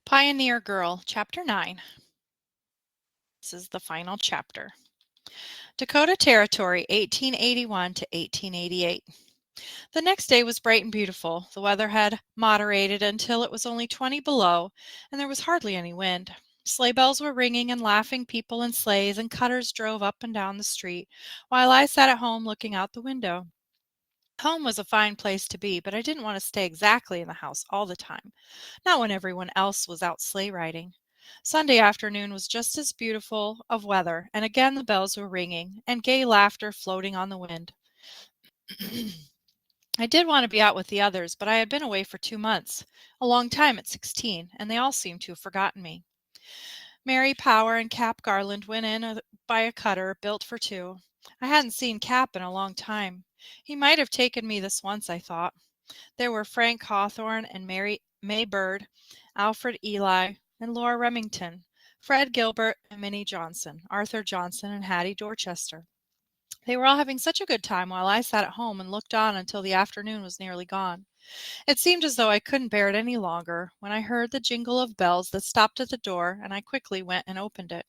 Pioneer Girl, Chapter 9. This is the final chapter. Dakota Territory, 1881 to 1888. The next day was bright and beautiful. The weather had moderated until it was only 20 below, and there was hardly any wind. Sleigh bells were ringing, and laughing people in sleighs and cutters drove up and down the street, while I sat at home looking out the window. Home was a fine place to be, but I didn't want to stay exactly in the house all the time, not when everyone else was out sleigh riding. Sunday afternoon was just as beautiful of weather, and again the bells were ringing, and gay laughter floating on the wind. I did want to be out with the others, but I had been away for 2 months, a long time at 16, and they all seemed to have forgotten me. Mary Power and Cap Garland went in by a cutter built for two. I hadn't seen Cap in a long time. He might have taken me this once, I thought. There were Frank Hawthorne and May Bird, Alfred Ely, and Laura Remington, Fred Gilbert and Minnie Johnson, Arthur Johnson and Hattie Dorchester. They were all having such a good time while I sat at home and looked on until the afternoon was nearly gone. It seemed as though I couldn't bear it any longer when I heard the jingle of bells that stopped at the door, and I quickly went and opened it.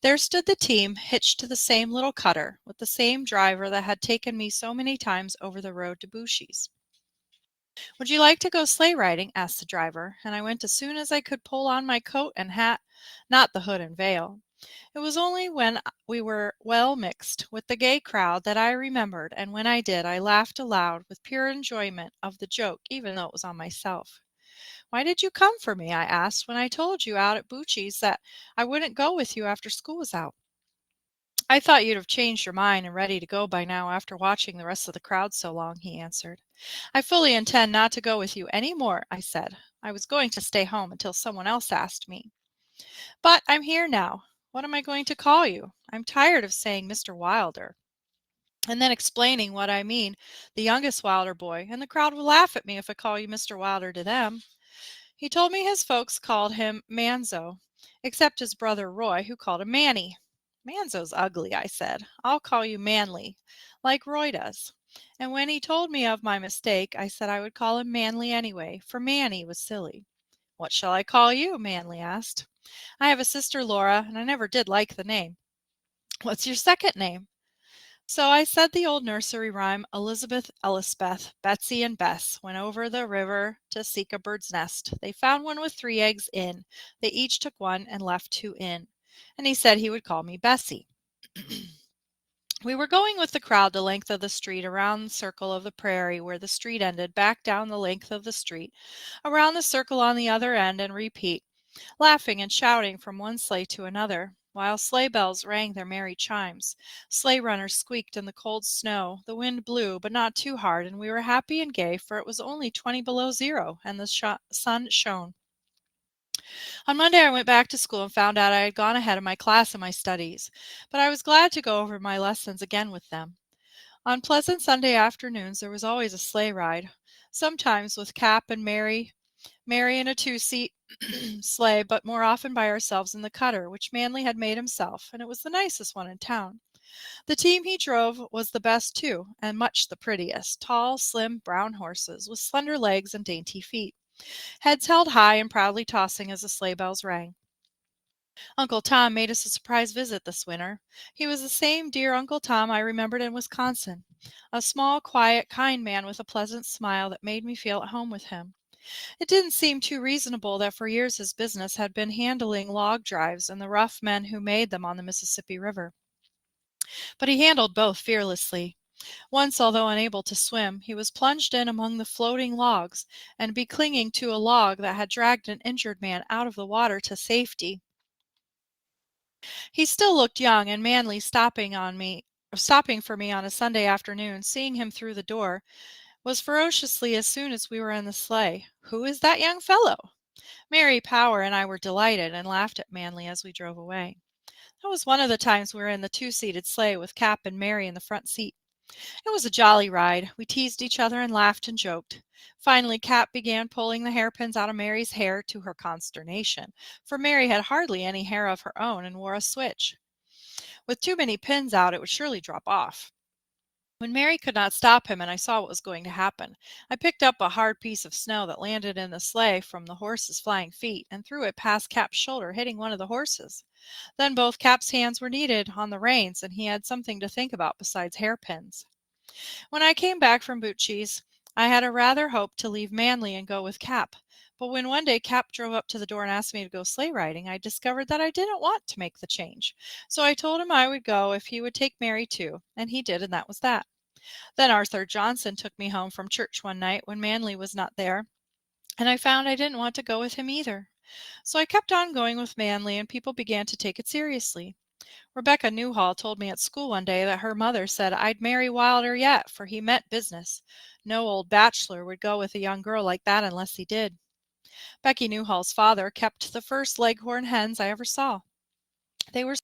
There stood the team, hitched to the same little cutter, with the same driver that had taken me so many times over the road to Bushy's. "Would you like to go sleigh riding?" asked the driver, and I went as soon as I could pull on my coat and hat, not the hood and veil. It was only when we were well mixed with the gay crowd that I remembered, and when I did, I laughed aloud with pure enjoyment of the joke, even though it was on myself. "Why did you come for me?" I asked, "when I told you out at Bucci's that I wouldn't go with you after school was out?" "I thought you'd have changed your mind and ready to go by now after watching the rest of the crowd so long," he answered. "I fully intend not to go with you any more," I said. I was going to stay home until someone else asked me. "But I'm here now. What am I going to call you? I'm tired of saying Mr. Wilder, and then explaining what I mean, the youngest Wilder boy, and the crowd will laugh at me if I call you Mr. Wilder to them." He told me his folks called him Manzo, except his brother Roy, who called him Manny. "Manzo's ugly," I said. "I'll call you Manly, like Roy does." And when he told me of my mistake, I said I would call him Manly anyway, for Manny was silly. "What shall I call you?" Manly asked. "I have a sister Laura, and I never did like the name." "What's your second name?" So I said the old nursery rhyme, Elizabeth, Ellisbeth, Betsy, and Bess went over the river to seek a bird's nest. They found one with 3 eggs in. They each took one and left 2 in. And he said he would call me Bessie. We were going with the crowd the length of the street, around the circle of the prairie where the street ended, back down the length of the street, around the circle on the other end, and repeat, laughing and shouting from one sleigh to another, while sleigh bells rang their merry chimes. Sleigh runners squeaked in the cold snow. The wind blew, but not too hard, and we were happy and gay, for it was only 20 below zero, and the sun shone. On Monday I went back to school and found out I had gone ahead of my class in my studies, but I was glad to go over my lessons again with them. On pleasant Sunday afternoons there was always a sleigh ride, sometimes with Cap and Mary in a two-seat sleigh, but more often by ourselves in the cutter, which Manly had made himself, and it was the nicest one in town. The team he drove was the best, too, and much the prettiest, tall, slim, brown horses, with slender legs and dainty feet, heads held high and proudly tossing as the sleigh bells rang. Uncle Tom made us a surprise visit this winter. He was the same dear Uncle Tom I remembered in Wisconsin, a small, quiet, kind man with a pleasant smile that made me feel at home with him. It didn't seem too reasonable that for years his business had been handling log drives and the rough men who made them on the Mississippi River. But he handled both fearlessly. Once, although unable to swim, he was plunged in among the floating logs, and be clinging to a log that had dragged an injured man out of the water to safety. He still looked young, and Manly stopping for me on a Sunday afternoon, seeing him through the door, was ferociously as soon as we were in the sleigh, "Who is that young fellow?" Mary Power and I were delighted, and laughed at Manly as we drove away. That was one of the times we were in the two-seated sleigh with Cap and Mary in the front seat. It was a jolly ride. We teased each other and laughed and joked. Finally Cap began pulling the hairpins out of Mary's hair, to her consternation, for Mary had hardly any hair of her own and wore a switch. With too many pins out it would surely drop off. When Mary could not stop him and I saw what was going to happen, I picked up a hard piece of snow that landed in the sleigh from the horse's flying feet and threw it past Cap's shoulder, hitting one of the horses. Then both Cap's hands were needed on the reins, and he had something to think about besides hairpins. When I came back from Bucci's, I had a rather hoped to leave Manly and go with Cap. But when one day Cap drove up to the door and asked me to go sleigh riding, I discovered that I didn't want to make the change. So I told him I would go if he would take Mary too, and he did, and that was that. Then Arthur Johnson took me home from church one night when Manly was not there, and I found I didn't want to go with him either. So I kept on going with Manly, and people began to take it seriously. Rebecca Newhall told me at school one day that her mother said I'd marry Wilder yet, for he meant business. No old bachelor would go with a young girl like that unless he did. Becky Newhall's father kept the first leghorn hens I ever saw. They were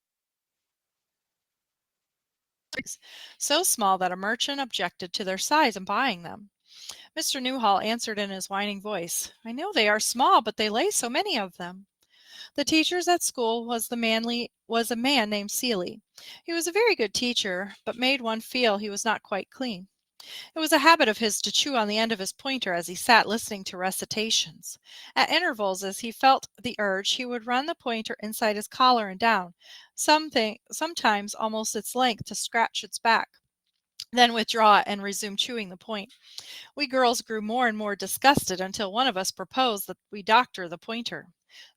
so small that a merchant objected to their size in buying them. Mr. Newhall answered in his whining voice, I know they are small, but they lay so many of them. The teachers at school was a man named Seeley. He was a very good teacher, but made one feel he was not quite clean. It was a habit of his to chew on the end of his pointer as he sat listening to recitations. At intervals, as he felt the urge, he would run the pointer inside his collar and down, sometimes almost its length, to scratch its back, then withdraw it and resume chewing the point. We girls grew more and more disgusted until one of us proposed that we doctor the pointer.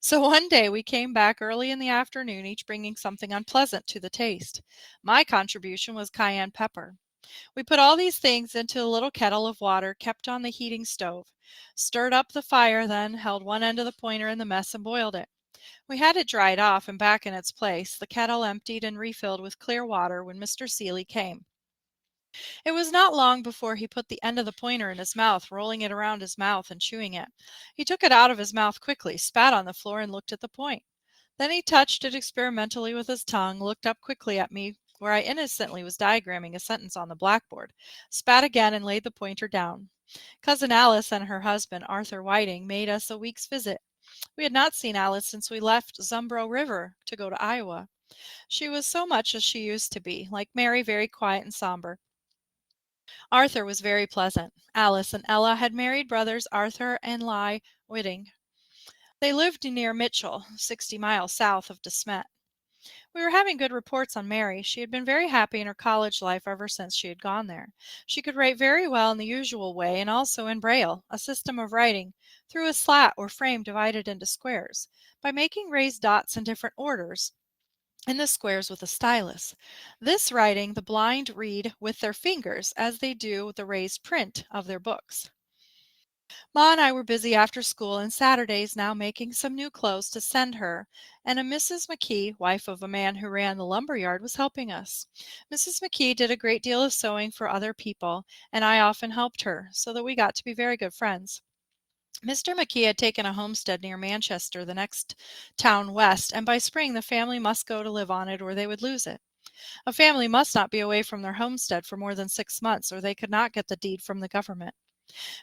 So one day we came back early in the afternoon, each bringing something unpleasant to the taste. My contribution was cayenne pepper. We put all these things into a little kettle of water kept on the heating stove, stirred up the fire, then held one end of the pointer in the mess and boiled it. We had it dried off and back in its place, the kettle emptied and refilled with clear water when Mr. Seeley came. It was not long before he put the end of the pointer in his mouth, rolling it around his mouth and chewing it. He took it out of his mouth quickly, spat on the floor, and looked at the point. Then he touched it experimentally with his tongue, looked up quickly at me where I innocently was diagramming a sentence on the blackboard, spat again, and laid the pointer down. Cousin Alice and her husband, Arthur Whiting, made us a week's visit. We had not seen Alice since we left Zumbro River to go to Iowa. She was so much as she used to be, like Mary, very quiet and somber. Arthur was very pleasant. Alice and Ella had married brothers Arthur and Lai Whiting. They lived near Mitchell, 60 miles south of De Smet. We were having good reports on Mary. She had been very happy in her college life ever since she had gone there. She could write very well in the usual way and also in Braille, a system of writing, through a slat or frame divided into squares, by making raised dots in different orders in the squares with a stylus. This writing the blind read with their fingers as they do the raised print of their books. Ma and I were busy after school and Saturdays now making some new clothes to send her, and a Mrs. McKee, wife of a man who ran the lumber yard, was helping us. Mrs. McKee did a great deal of sewing for other people, and I often helped her, so that we got to be very good friends. Mr. McKee had taken a homestead near Manchester, the next town west, and by spring the family must go to live on it or they would lose it. A family must not be away from their homestead for more than 6 months, or they could not get the deed from the government.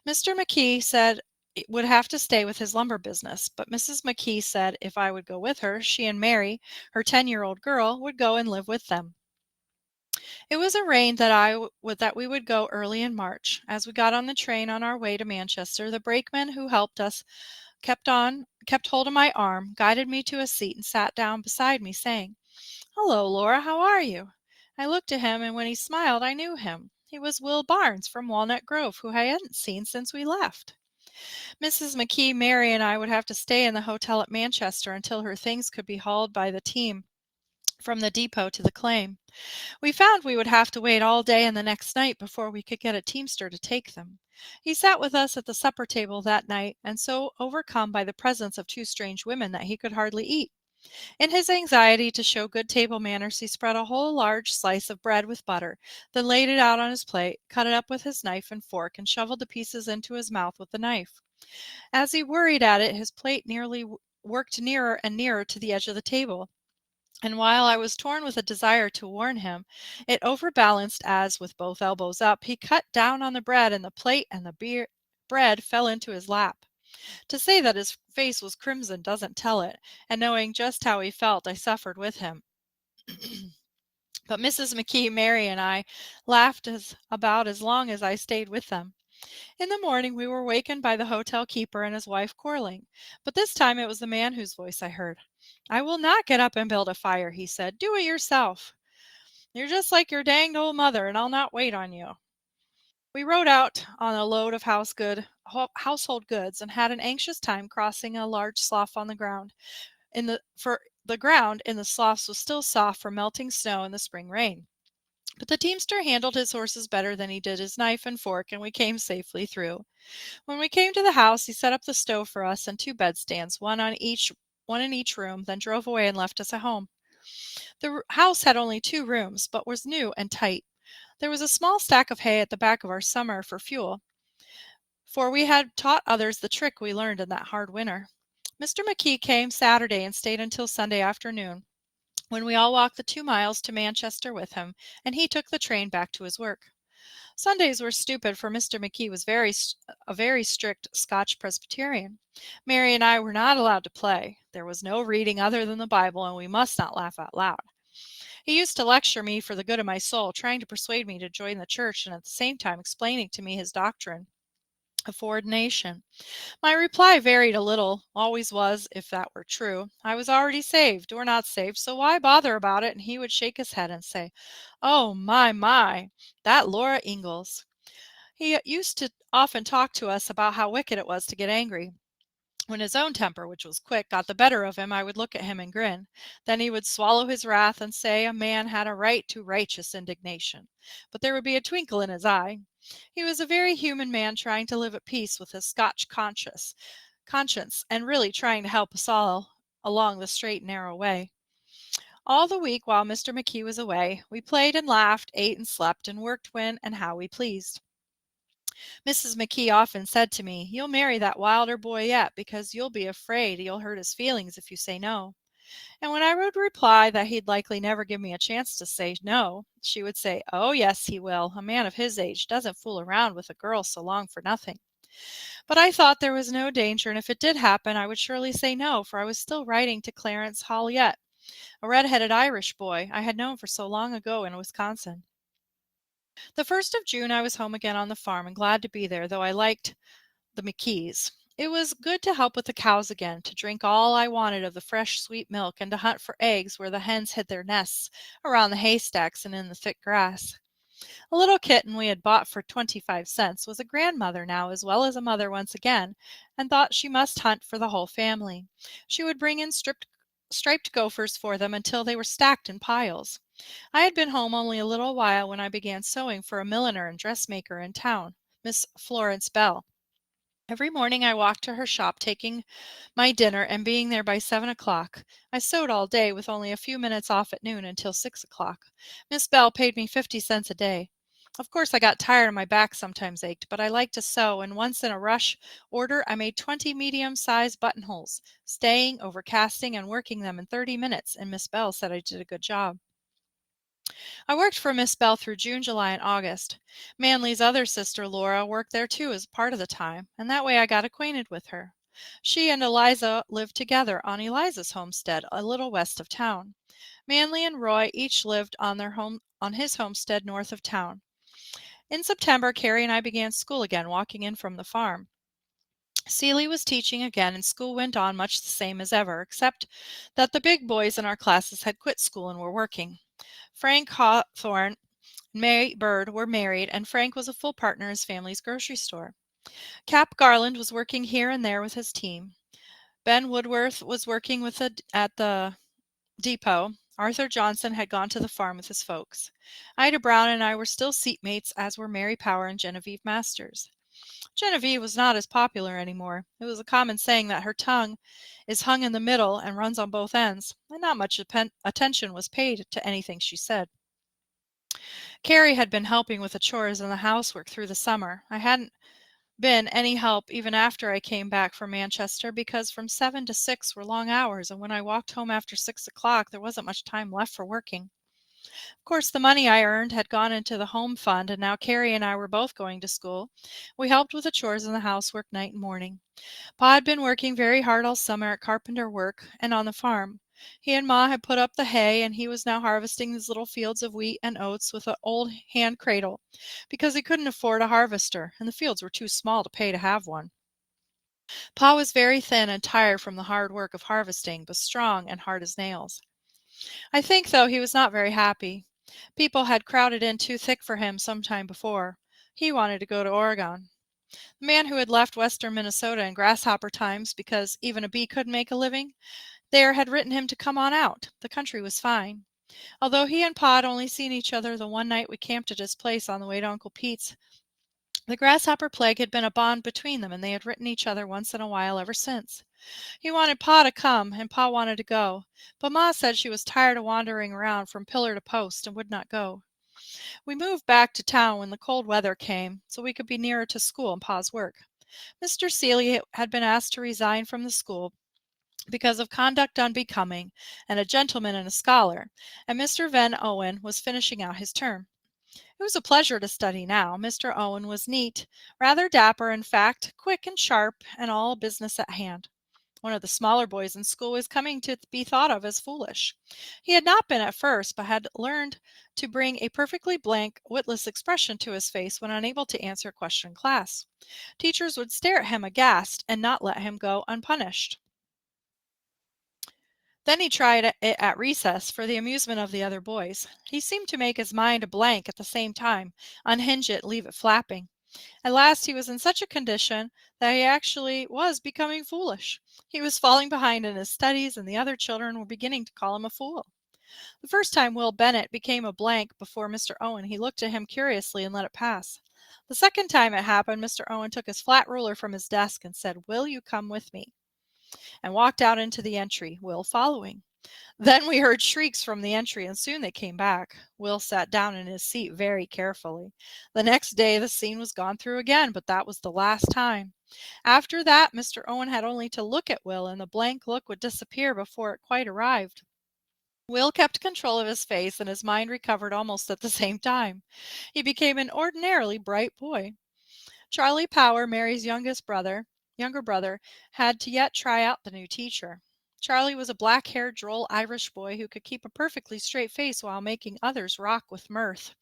Mr. McKee said it would have to stay with his lumber business, but Mrs. McKee said if I would go with her, she and Mary, her 10-year-old girl, would go and live with them. It was arranged that we would go early in March. As we got on the train on our way to Manchester, the brakeman who helped us kept hold of my arm, guided me to a seat, and sat down beside me, saying, "Hello, Laura, how are you?" I looked at him, and when he smiled, I knew him. He was Will Barnes from Walnut Grove, who I hadn't seen since we left. Mrs. McKee, Mary, and I would have to stay in the hotel at Manchester until her things could be hauled by the team from the depot to the claim. We found we would have to wait all day and the next night before we could get a teamster to take them. He sat with us at the supper table that night, and so overcome by the presence of two strange women that he could hardly eat. In his anxiety to show good table manners, he spread a whole large slice of bread with butter, then laid it out on his plate, cut it up with his knife and fork, and shoveled the pieces into his mouth with the knife. As he worried at it, his plate nearly worked nearer and nearer to the edge of the table, and while I was torn with a desire to warn him, it overbalanced as, with both elbows up, he cut down on the bread and the plate, and the bread fell into his lap. To say that his face was crimson doesn't tell it, and knowing just how he felt, I suffered with him. But Mrs. McKee, Mary, and I laughed about as long as I stayed with them. In the morning we were wakened by the hotel keeper and his wife quarreling, but this time it was the man whose voice I heard. "I will not get up and build a fire," he said. "Do it yourself. You're just like your danged old mother, and I'll not wait on you." We rode out on a load of household goods and had an anxious time crossing a large slough on the ground. For the ground in the sloughs was still soft from melting snow and the spring rain. But the teamster handled his horses better than he did his knife and fork, and we came safely through. When we came to the house, he set up the stove for us and two bedstands, one in each room, then drove away and left us at home. The house had only two rooms, but was new and tight. There was a small stack of hay at the back of our summer for fuel, for we had taught others the trick we learned in that hard winter. Mr. McKee came Saturday and stayed until Sunday afternoon, when we all walked the 2 miles to Manchester with him, and he took the train back to his work. Sundays were stupid, for Mr. McKee was a very strict Scotch Presbyterian. Mary and I were not allowed to play. There was no reading other than the Bible, and we must not laugh out loud. He used to lecture me for the good of my soul, trying to persuade me to join the church and at the same time explaining to me his doctrine of ordination. My reply varied a little, always was, if that were true. I was already saved, or not saved, so why bother about it? And he would shake his head and say, "Oh, my, that Laura Ingalls." He used to often talk to us about how wicked it was to get angry. When his own temper, which was quick, got the better of him, I would look at him and grin. Then he would swallow his wrath and say a man had a right to righteous indignation. But there would be a twinkle in his eye. He was a very human man trying to live at peace with his Scotch conscience and really trying to help us all along the straight and narrow way. All the week while Mr. McKee was away, we played and laughed, ate and slept, and worked when and how we pleased. Mrs. McKee often said to me, "You'll marry that Wilder boy yet, because you'll be afraid you'll hurt his feelings if you say no." And when I would reply that he'd likely never give me a chance to say no, she would say, "Oh, yes, he will. A man of his age doesn't fool around with a girl so long for nothing." But I thought there was no danger, and if it did happen, I would surely say no, for I was still writing to Clarence Holliet, a red-headed Irish boy I had known for so long ago in Wisconsin. The 1st of June I was home again on the farm, and glad to be there, though I liked the McKees. It was good to help with the cows again, to drink all I wanted of the fresh, sweet milk, and to hunt for eggs where the hens hid their nests around the haystacks and in the thick grass. A little kitten we had bought for 25 cents was a grandmother now as well as a mother once again, and thought she must hunt for the whole family. She would bring in striped gophers for them until they were stacked in piles. I had been home only a little while when I began sewing for a milliner and dressmaker in town, Miss Florence Bell. Every morning I walked to her shop, taking my dinner and being there by 7 o'clock. I sewed all day, with only a few minutes off at noon until 6 o'clock. Miss Bell paid me 50 cents a day. Of course I got tired and my back sometimes ached, but I liked to sew, and once in a rush order I made 20 medium-sized buttonholes, staying, overcasting, and working them in 30 minutes, and Miss Bell said I did a good job. I worked for Miss Bell through June, July, and August. Manly's other sister, Laura, worked there too as part of the time, and that way I got acquainted with her. She and Eliza lived together on Eliza's homestead, a little west of town. Manly and Roy each lived on his homestead north of town. In September, Carrie and I began school again, walking in from the farm. Celie was teaching again, and school went on much the same as ever, except that the big boys in our classes had quit school and were working. Frank Hawthorne and Mary Bird were married, and Frank was a full partner in his family's grocery store. Cap Garland was working here and there with his team. Ben Woodworth was working at the depot. Arthur Johnson had gone to the farm with his folks. Ida Brown and I were still seatmates, as were Mary Power and Genevieve Masters. Genevieve was not as popular anymore. It was a common saying that her tongue is hung in the middle and runs on both ends, and not much attention was paid to anything she said. Carrie had been helping with the chores and the housework through the summer. I hadn't been any help even after I came back from Manchester, because from 7 to 6 were long hours, and when I walked home after 6 o'clock there wasn't much time left for working. Of course, the money I earned had gone into the home fund, and now Carrie and I were both going to school. We helped with the chores and the housework night and morning. Pa had been working very hard all summer at carpenter work and on the farm. He and Ma had put up the hay, and he was now harvesting his little fields of wheat and oats with an old hand cradle, because he couldn't afford a harvester, and the fields were too small to pay to have one. Pa was very thin and tired from the hard work of harvesting, but strong and hard as nails. I think, though, he was not very happy. People had crowded in too thick for him some time before. He wanted to go to Oregon. The man who had left western Minnesota in grasshopper times because even a bee couldn't make a living there had written him to come on out. The country was fine. Although he and Pa had only seen each other the one night we camped at his place on the way to Uncle Pete's, the grasshopper plague had been a bond between them, and they had written each other once in a while ever since. He wanted Pa to come, and Pa wanted to go, but Ma said she was tired of wandering around from pillar to post and would not go. We moved back to town when the cold weather came, so we could be nearer to school and Pa's work. Mr. Seeley had been asked to resign from the school because of conduct unbecoming, and a gentleman and a scholar, and Mr. Van Owen was finishing out his term. It was a pleasure to study now. Mr. Owen was neat, rather dapper, in fact, quick and sharp, and all business at hand. One of the smaller boys in school was coming to be thought of as foolish. He had not been at first, but had learned to bring a perfectly blank, witless expression to his face when unable to answer a question in class. Teachers would stare at him aghast and not let him go unpunished. Then he tried it at recess for the amusement of the other boys. He seemed to make his mind a blank at the same time, unhinge it, leave it flapping. At last he was in such a condition that he actually was becoming foolish. He was falling behind in his studies, and the other children were beginning to call him a fool. The first time Will Bennet became a blank before Mr. Owen, he looked at him curiously and let it pass. The second time it happened, Mr. Owen took his flat ruler from his desk and said, "Will, you come with me?" and walked out into the entry, Will following. Then we heard shrieks from the entry, and soon they came back. Will sat down in his seat very carefully. The next day the scene was gone through again, but that was the last time. After that, Mr. Owen had only to look at Will, and the blank look would disappear before it quite arrived. Will kept control of his face, and his mind recovered almost at the same time. He became an ordinarily bright boy. Charlie Power, Mary's younger brother, had to yet try out the new teacher. Charlie was a black-haired, droll Irish boy who could keep a perfectly straight face while making others rock with mirth.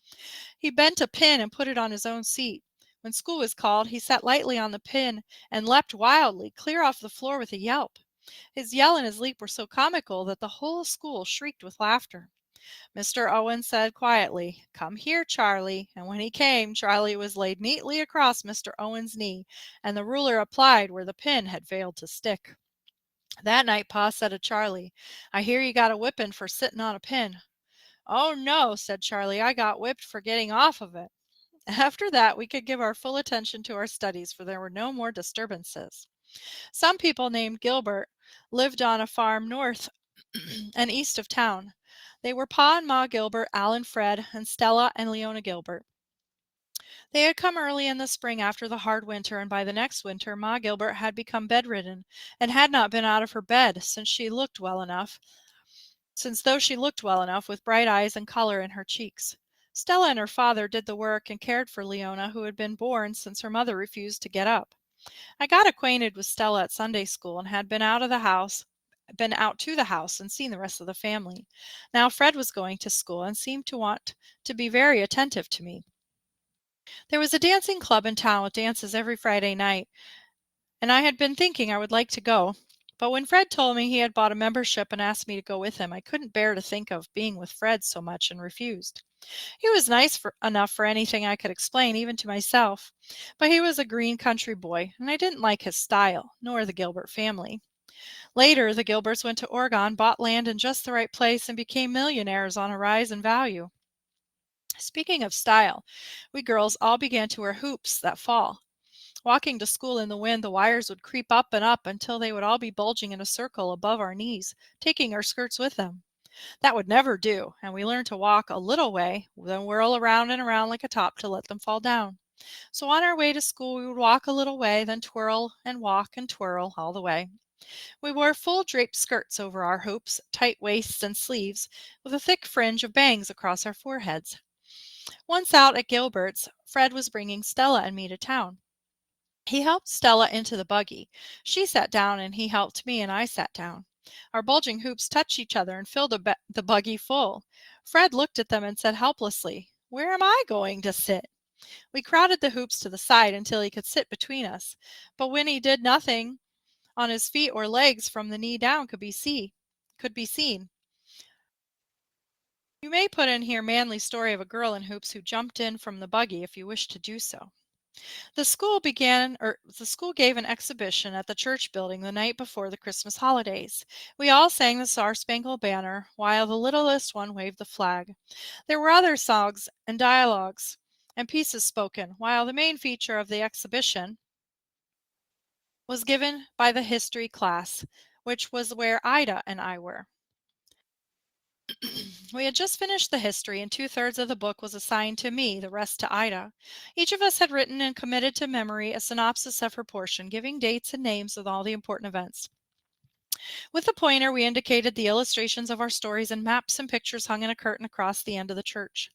He bent a pin and put it on his own seat. When school was called, he sat lightly on the pin and leapt wildly, clear off the floor with a yelp. His yell and his leap were so comical that the whole school shrieked with laughter. Mr. Owen said quietly, "Come here, Charlie," and when he came, Charlie was laid neatly across Mr. Owen's knee, and the ruler applied where the pin had failed to stick. That night Pa said to Charlie, "I hear you got a whipping for sitting on a pin." "Oh, no," said Charlie, "I got whipped for getting off of it." After that, we could give our full attention to our studies, for there were no more disturbances. Some people named Gilbert lived on a farm north and east of town. They were Pa and Ma Gilbert, Al and Fred, and Stella and Leona Gilbert. They had come early in the spring after the hard winter, and by the next winter Ma Gilbert had become bedridden, and had not been out of her bed since though she looked well enough, with bright eyes and color in her cheeks. Stella and her father did the work and cared for Leona, who had been born since her mother refused to get up. I got acquainted with Stella at Sunday school, and had been out to the house and seen the rest of the family. Now Fred was going to school, and seemed to want to be very attentive to me. There was a dancing club in town with dances every Friday night, and I had been thinking I would like to go. But when Fred told me he had bought a membership and asked me to go with him, I couldn't bear to think of being with Fred so much, and refused. He was enough for anything I could explain, even to myself, but he was a green country boy, and I didn't like his style, nor the Gilbert family. Later, the Gilberts went to Oregon, bought land in just the right place, and became millionaires on a rise in value. Speaking of style, we girls all began to wear hoops that fall. Walking to school in the wind, the wires would creep up and up until they would all be bulging in a circle above our knees, taking our skirts with them. That would never do, and we learned to walk a little way, then whirl around and around like a top to let them fall down. So on our way to school, we would walk a little way, then twirl and walk and twirl all the way. We wore full draped skirts over our hoops, tight waists and sleeves, with a thick fringe of bangs across our foreheads. Once out at Gilbert's, Fred was bringing Stella and me to town. He helped Stella into the buggy. She sat down, and he helped me, and I sat down. Our bulging hoops touched each other and filled the buggy full. Fred looked at them and said helplessly, "Where am I going to sit?" We crowded the hoops to the side until he could sit between us, but when he did nothing on his feet or legs from the knee down could be seen. You may put in here manly story of a girl in hoops who jumped in from the buggy if you wish to do so. The school gave an exhibition at the church building the night before the Christmas holidays. We all sang the Star Spangled Banner while the littlest one waved the flag. There were other songs and dialogues and pieces spoken, while the main feature of the exhibition was given by the history class, which was where Ida and I were. We had just finished the history, and two-thirds of the book was assigned to me, the rest to Ida. Each of us had written and committed to memory a synopsis of her portion, giving dates and names of all the important events. With the pointer, we indicated the illustrations of our stories, and maps and pictures hung in a curtain across the end of the church.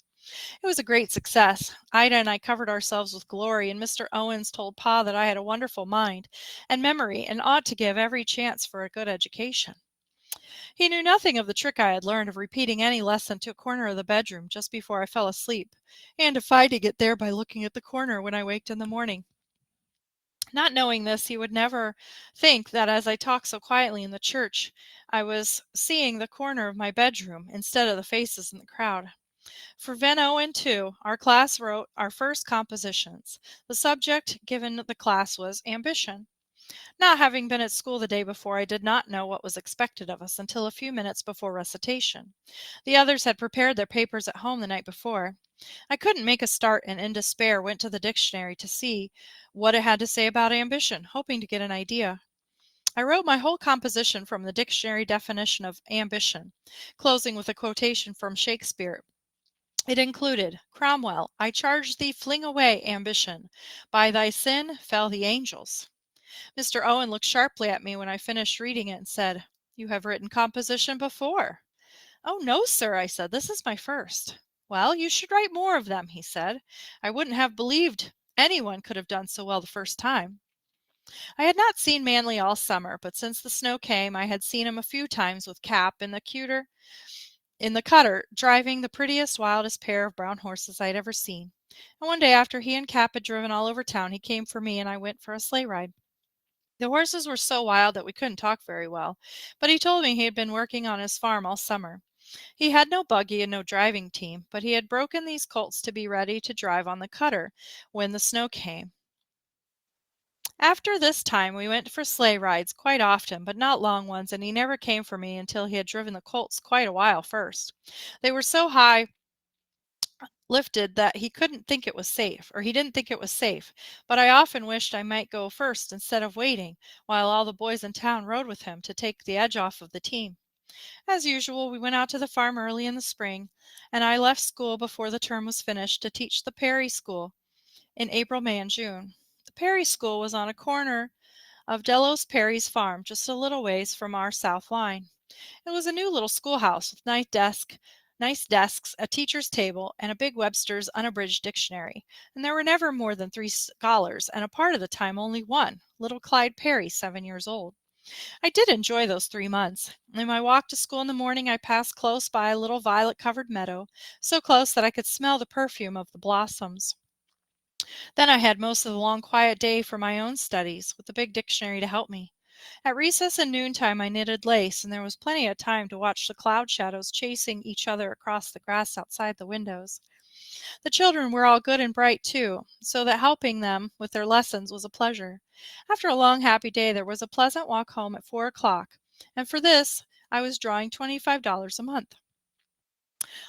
It was a great success. Ida and I covered ourselves with glory, and Mr. Owens told Pa that I had a wonderful mind and memory and ought to give every chance for a good education. He knew nothing of the trick I had learned of repeating any lesson to a corner of the bedroom just before I fell asleep, and of finding it there by looking at the corner when I waked in the morning. Not knowing this, he would never think that as I talked so quietly in the church, I was seeing the corner of my bedroom instead of the faces in the crowd. For Van Owen, too, our class wrote our first compositions. The subject given the class was ambition. Not having been at school the day before, I did not know what was expected of us until a few minutes before recitation. The others had prepared their papers at home the night before. I couldn't make a start, and in despair went to the dictionary to see what it had to say about ambition, hoping to get an idea. I wrote my whole composition from the dictionary definition of ambition, closing with a quotation from Shakespeare. It included, "Cromwell, I charge thee fling away ambition. By thy sin fell the angels." Mr. Owen looked sharply at me when I finished reading it and said, "You have written composition before." "Oh, no, sir," I said, "this is my first." "Well, you should write more of them," he said. "I wouldn't have believed anyone could have done so well the first time." I had not seen Manly all summer, but since the snow came I had seen him a few times with Cap in the cutter, driving the prettiest, wildest pair of brown horses I had ever seen. And one day after he and Cap had driven all over town, he came for me and I went for a sleigh ride. The horses were so wild that we couldn't talk very well, but he told me he had been working on his farm all summer. He had no buggy and no driving team, but he had broken these colts to be ready to drive on the cutter when the snow came. After this time we went for sleigh rides quite often, but not long ones, and he never came for me until he had driven the colts quite a while first. They were so high lifted that he didn't think it was safe, but I often wished I might go first instead of waiting while all the boys in town rode with him to take the edge off of the team. As usual, we went out to the farm early in the spring, and I left school before the term was finished to teach the Perry School in April, May, and June. The Perry School was on a corner of Delos Perry's farm, just a little ways from our south line. It was a new little schoolhouse with nice desks, a teacher's table, and a big Webster's unabridged dictionary. And there were never more than 3 scholars, and a part of the time only one, little Clyde Perry, 7 years old. I did enjoy those 3 months. In my walk to school in the morning, I passed close by a little violet-covered meadow, so close that I could smell the perfume of the blossoms. Then I had most of the long quiet day for my own studies, with the big dictionary to help me. At recess and noontime I knitted lace, and there was plenty of time to watch the cloud shadows chasing each other across the grass outside the windows. The children were all good and bright, too, so that helping them with their lessons was a pleasure. After a long, happy day, there was a pleasant walk home at 4 o'clock, and for this I was drawing $25 a month.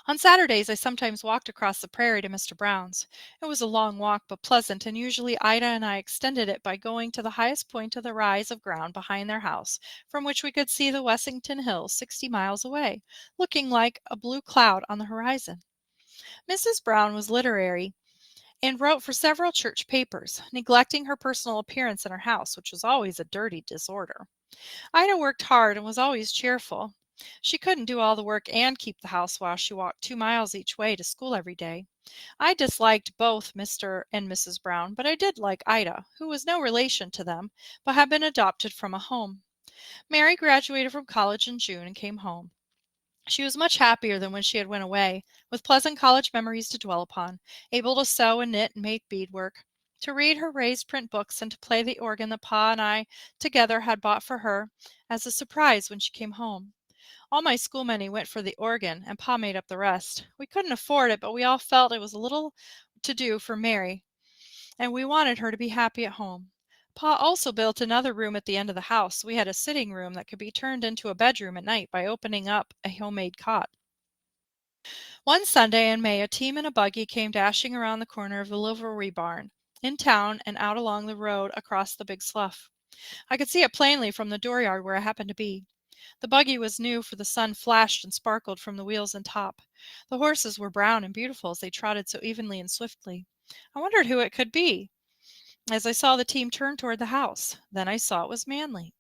On Saturdays I sometimes walked across the prairie to Mr. Brown's. It was a long walk, but pleasant, and usually Ida and I extended it by going to the highest point of the rise of ground behind their house, from which we could see the Wessington Hills 60 miles away, looking like a blue cloud on the horizon. Mrs. Brown was literary and wrote for several church papers, neglecting her personal appearance in her house, which was always a dirty disorder. Ida worked hard and was always cheerful. She couldn't do all the work and keep the house while she walked 2 miles each way to school every day. I disliked both Mr. and Mrs. Brown, but I did like Ida, who was no relation to them, but had been adopted from a home. Mary graduated from college in June and came home. She was much happier than when she had went away, with pleasant college memories to dwell upon, able to sew and knit and make beadwork, to read her raised print books, and to play the organ that Pa and I together had bought for her as a surprise when she came home. All my school money went for the organ, and Pa made up the rest. We couldn't afford it, but we all felt it was a little to do for Mary, and we wanted her to be happy at home. Pa also built another room at the end of the house. We had a sitting room that could be turned into a bedroom at night by opening up a homemade cot. One Sunday in May, a team in a buggy came dashing around the corner of the livery barn, in town, and out along the road across the big slough. I could see it plainly from the dooryard where I happened to be. The buggy was new, for the sun flashed and sparkled from the wheels and top. The horses were brown and beautiful as they trotted so evenly and swiftly. I wondered who it could be as I saw the team turn toward the house. Then I saw it was Manly.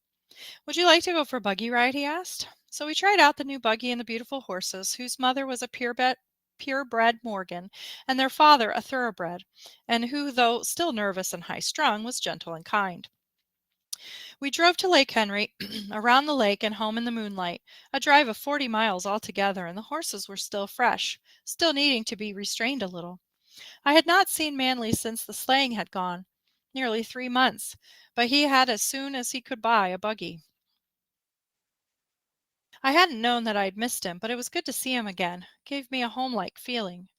"Would you like to go for a buggy ride?" he asked. So we tried out the new buggy and the beautiful horses, whose mother was a purebred Morgan, and their father a thoroughbred, and who, though still nervous and high-strung, was gentle and kind. We drove to Lake Henry, around the lake and home in the moonlight, a drive of 40 miles altogether, and the horses were still fresh, still needing to be restrained a little. I had not seen Manly since the sleighing had gone, nearly 3 months, but he had as soon as he could buy a buggy. I hadn't known that I had missed him, but it was good to see him again. It gave me a home-like feeling.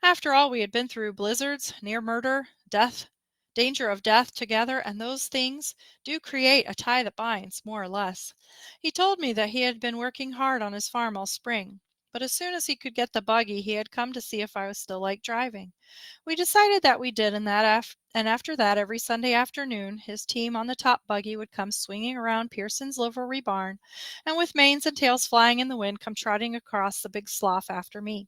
After all, we had been through blizzards, near murder, death, danger of death together, and those things do create a tie that binds, more or less. He told me that he had been working hard on his farm all spring, but as soon as he could get the buggy, he had come to see if I was still like driving. We decided that we did, and after that, every Sunday afternoon, his team on the top buggy would come swinging around Pearson's livery barn, and with manes and tails flying in the wind, come trotting across the big slough after me.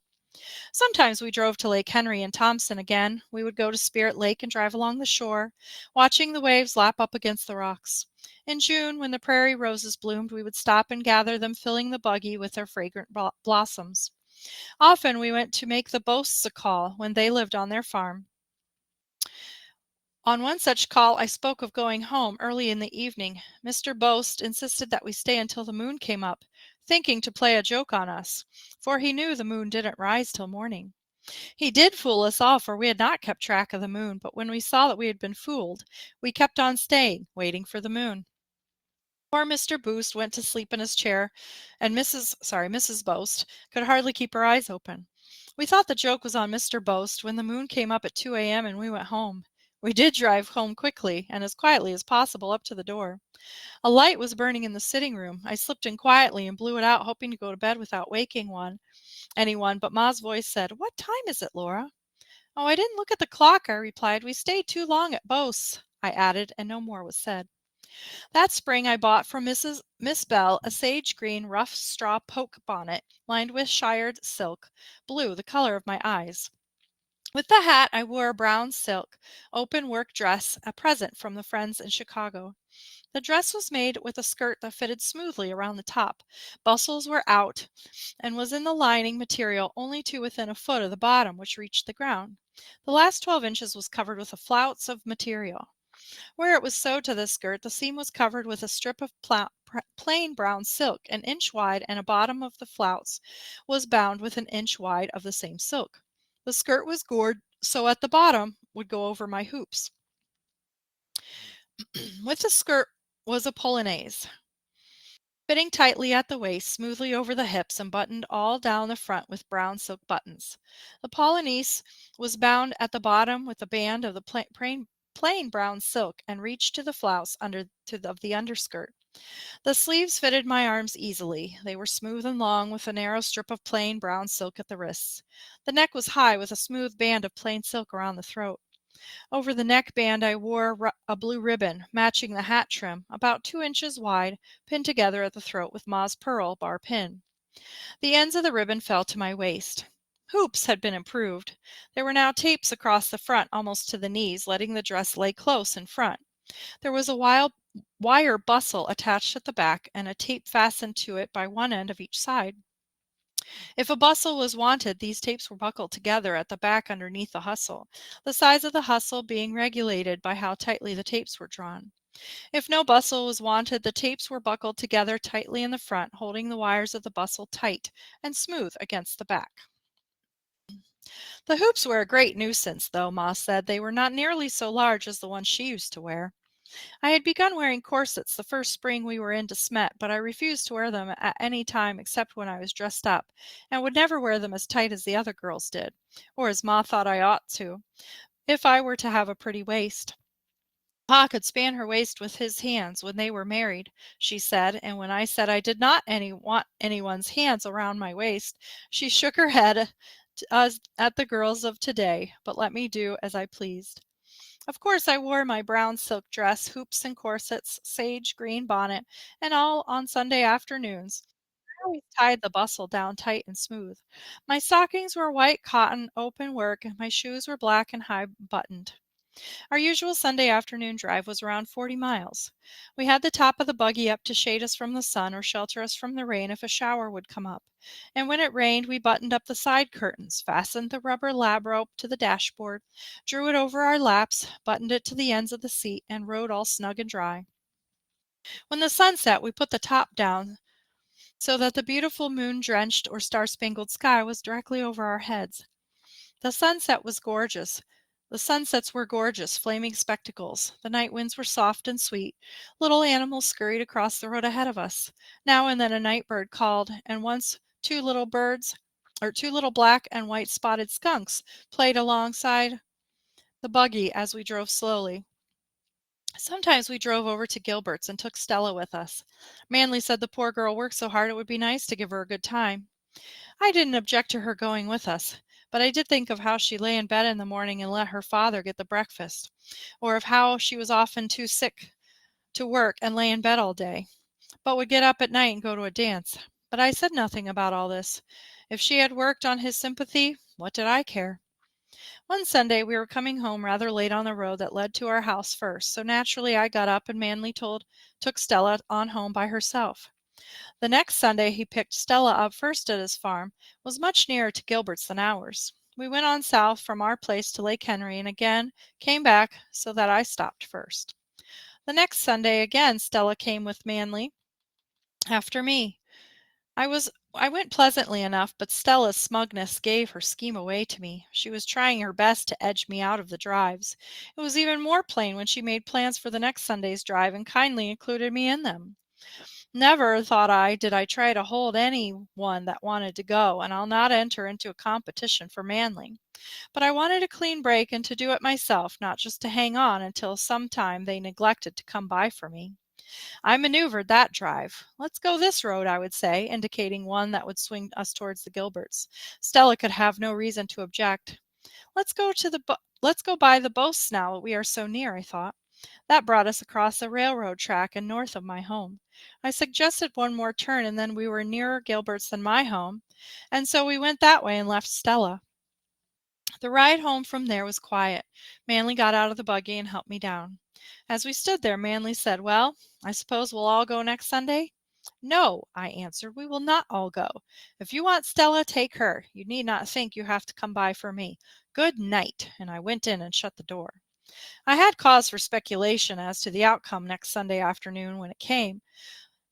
Sometimes we drove to Lake Henry and Thompson again. We would go to Spirit Lake and drive along the shore, watching the waves lap up against the rocks. In June, when the prairie roses bloomed, we would stop and gather them, filling the buggy with their fragrant blossoms. Often we went to make the Boasts a call when they lived on their farm. On one such call I spoke of going home early in the evening. Mr. Boast insisted that we stay until the moon came up, thinking to play a joke on us, for he knew the moon didn't rise till morning. He did fool us all, for we had not kept track of the moon, but when we saw that we had been fooled, we kept on staying, waiting for the moon. Poor Mr. Boost went to sleep in his chair, and Mrs. Boast could hardly keep her eyes open. We thought the joke was on Mr. Boast when the moon came up at 2 a.m. and we went home. We did drive home quickly and as quietly as possible up to the door. A light was burning in the sitting room. I slipped in quietly and blew it out, hoping to go to bed without waking anyone, but Ma's voice said, "What time is it, Laura?" "Oh, I didn't look at the clock," I replied. "We stayed too long at Boast's," I added, and no more was said. That spring I bought from Miss Bell a sage green rough straw poke bonnet lined with shired silk, blue, the color of my eyes. With the hat I wore a brown silk, open work dress, a present from the friends in Chicago. The dress was made with a skirt that fitted smoothly around the top. Bustles were out and was in the lining material only to within a foot of the bottom, which reached the ground. The last 12 inches was covered with a flounce of material. Where it was sewed to the skirt, the seam was covered with a strip of plain brown silk, an inch wide, and a bottom of the flounce was bound with an inch wide of the same silk. The skirt was gored so at the bottom would go over my hoops. With the skirt was a polonaise, fitting tightly at the waist, smoothly over the hips, and buttoned all down the front with brown silk buttons. The polonaise was bound at the bottom with a band of the plain brown silk and reached to the flounce of the underskirt. The sleeves fitted my arms easily. They were smooth and long, with a narrow strip of plain brown silk at the wrists. The neck was high, with a smooth band of plain silk around the throat. Over the neckband I wore a blue ribbon, matching the hat trim, about 2 inches wide, pinned together at the throat with Ma's pearl bar pin. The ends of the ribbon fell to my waist. Hoops had been improved. There were now tapes across the front almost to the knees, letting the dress lay close in front. There was a wire bustle attached at the back and a tape fastened to it by one end of each side. If a bustle was wanted, these tapes were buckled together at the back underneath the hustle, the size of the hustle being regulated by how tightly the tapes were drawn. If no bustle was wanted, the tapes were buckled together tightly in the front, holding the wires of the bustle tight and smooth against the back. The hoops were a great nuisance, though, Ma said. They were not nearly so large as the ones she used to wear. I had begun wearing corsets the first spring we were in De Smet, but I refused to wear them at any time except when I was dressed up, and would never wear them as tight as the other girls did, or as Ma thought I ought to, if I were to have a pretty waist. Pa could span her waist with his hands when they were married, she said, and when I said I did not want anyone's hands around my waist, she shook her head at the girls of today, but let me do as I pleased. Of course, I wore my brown silk dress, hoops and corsets, sage green bonnet, and all on Sunday afternoons. I always tied the bustle down tight and smooth. My stockings were white cotton, open work, and my shoes were black and high buttoned. Our usual Sunday afternoon drive was around 40 miles. We had the top of the buggy up to shade us from the sun or shelter us from the rain if a shower would come up. And when it rained, we buttoned up the side curtains, fastened the rubber lab rope to the dashboard, drew it over our laps, buttoned it to the ends of the seat, and rode all snug and dry. When the sun set, we put the top down so that the beautiful moon-drenched or star-spangled sky was directly over our heads. The sunset was gorgeous. The sunsets were gorgeous, flaming spectacles. The night winds were soft and sweet. Little animals scurried across the road ahead of us. Now and then a night bird called, and once two little black and white spotted skunks played alongside the buggy as we drove slowly. Sometimes we drove over to Gilbert's and took Stella with us. Manly said the poor girl worked so hard it would be nice to give her a good time. I didn't object to her going with us, but I did think of how she lay in bed in the morning and let her father get the breakfast, or of how she was often too sick to work and lay in bed all day, but would get up at night and go to a dance. But I said nothing about all this. If she had worked on his sympathy, what did I care? One Sunday we were coming home rather late on the road that led to our house first, so naturally I got up and Manly took Stella on home by herself. The next Sunday he picked Stella up first at his farm, was much nearer to Gilbert's than ours. We went on south from our place to Lake Henry and again came back so that I stopped first. The next Sunday again Stella came with Manly after me. I went pleasantly enough, but Stella's smugness gave her scheme away to me. She was trying her best to edge me out of the drives. It was even more plain when she made plans for the next Sunday's drive and kindly included me in them. Never, thought I, did I try to hold any one that wanted to go, and I'll not enter into a competition for Manly. But I wanted a clean break and to do it myself, not just to hang on until some time they neglected to come by for me. I maneuvered that drive. Let's go this road, I would say, indicating one that would swing us towards the Gilberts. Stella could have no reason to object. Let's go by the Boasts now, we are so near, I thought. That brought us across a railroad track and north of my home. I suggested one more turn and then we were nearer Gilbert's than my home, and so we went that way and left Stella. The ride home from there was quiet. Manly got out of the buggy and helped me down. As we stood there, Manly said, "Well, I suppose we'll all go next Sunday?" "No," I answered, "we will not all go. If you want Stella, take her. You need not think you have to come by for me. Good night," and I went in and shut the door. I had cause for speculation as to the outcome next Sunday afternoon when it came,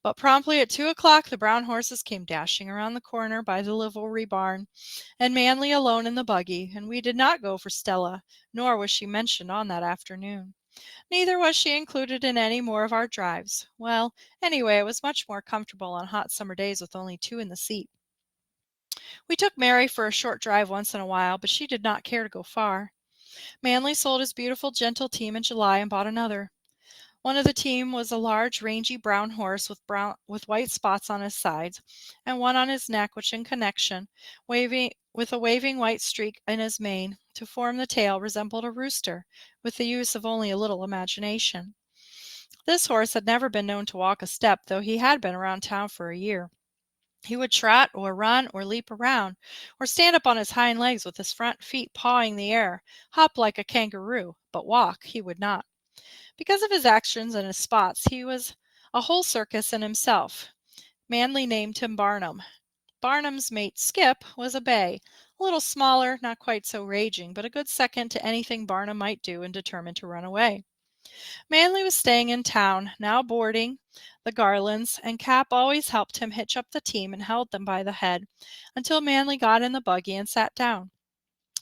but promptly at 2 o'clock the brown horses came dashing around the corner by the livery barn, and Manly alone in the buggy, and we did not go for Stella, nor was she mentioned on that afternoon. Neither was she included in any more of our drives. Well, anyway, it was much more comfortable on hot summer days with only two in the seat. We took Mary for a short drive once in a while, but she did not care to go far. Manly sold his beautiful, gentle team in July and bought another. One of the team was a large, rangy brown horse with white spots on his sides, and one on his neck, which in connection, with a waving white streak in his mane, to form the tail, resembled a rooster, with the use of only a little imagination. This horse had never been known to walk a step, though he had been around town for a year. He would trot or run or leap around, or stand up on his hind legs with his front feet pawing the air, hop like a kangaroo, but walk he would not. Because of his actions and his spots, he was a whole circus in himself. Manly named him Barnum. Barnum's mate, Skip, was a bay, a little smaller, not quite so raging, but a good second to anything Barnum might do and determined to run away. Manly was staying in town, now boarding the Garlands, and Cap always helped him hitch up the team and held them by the head until Manly got in the buggy and sat down,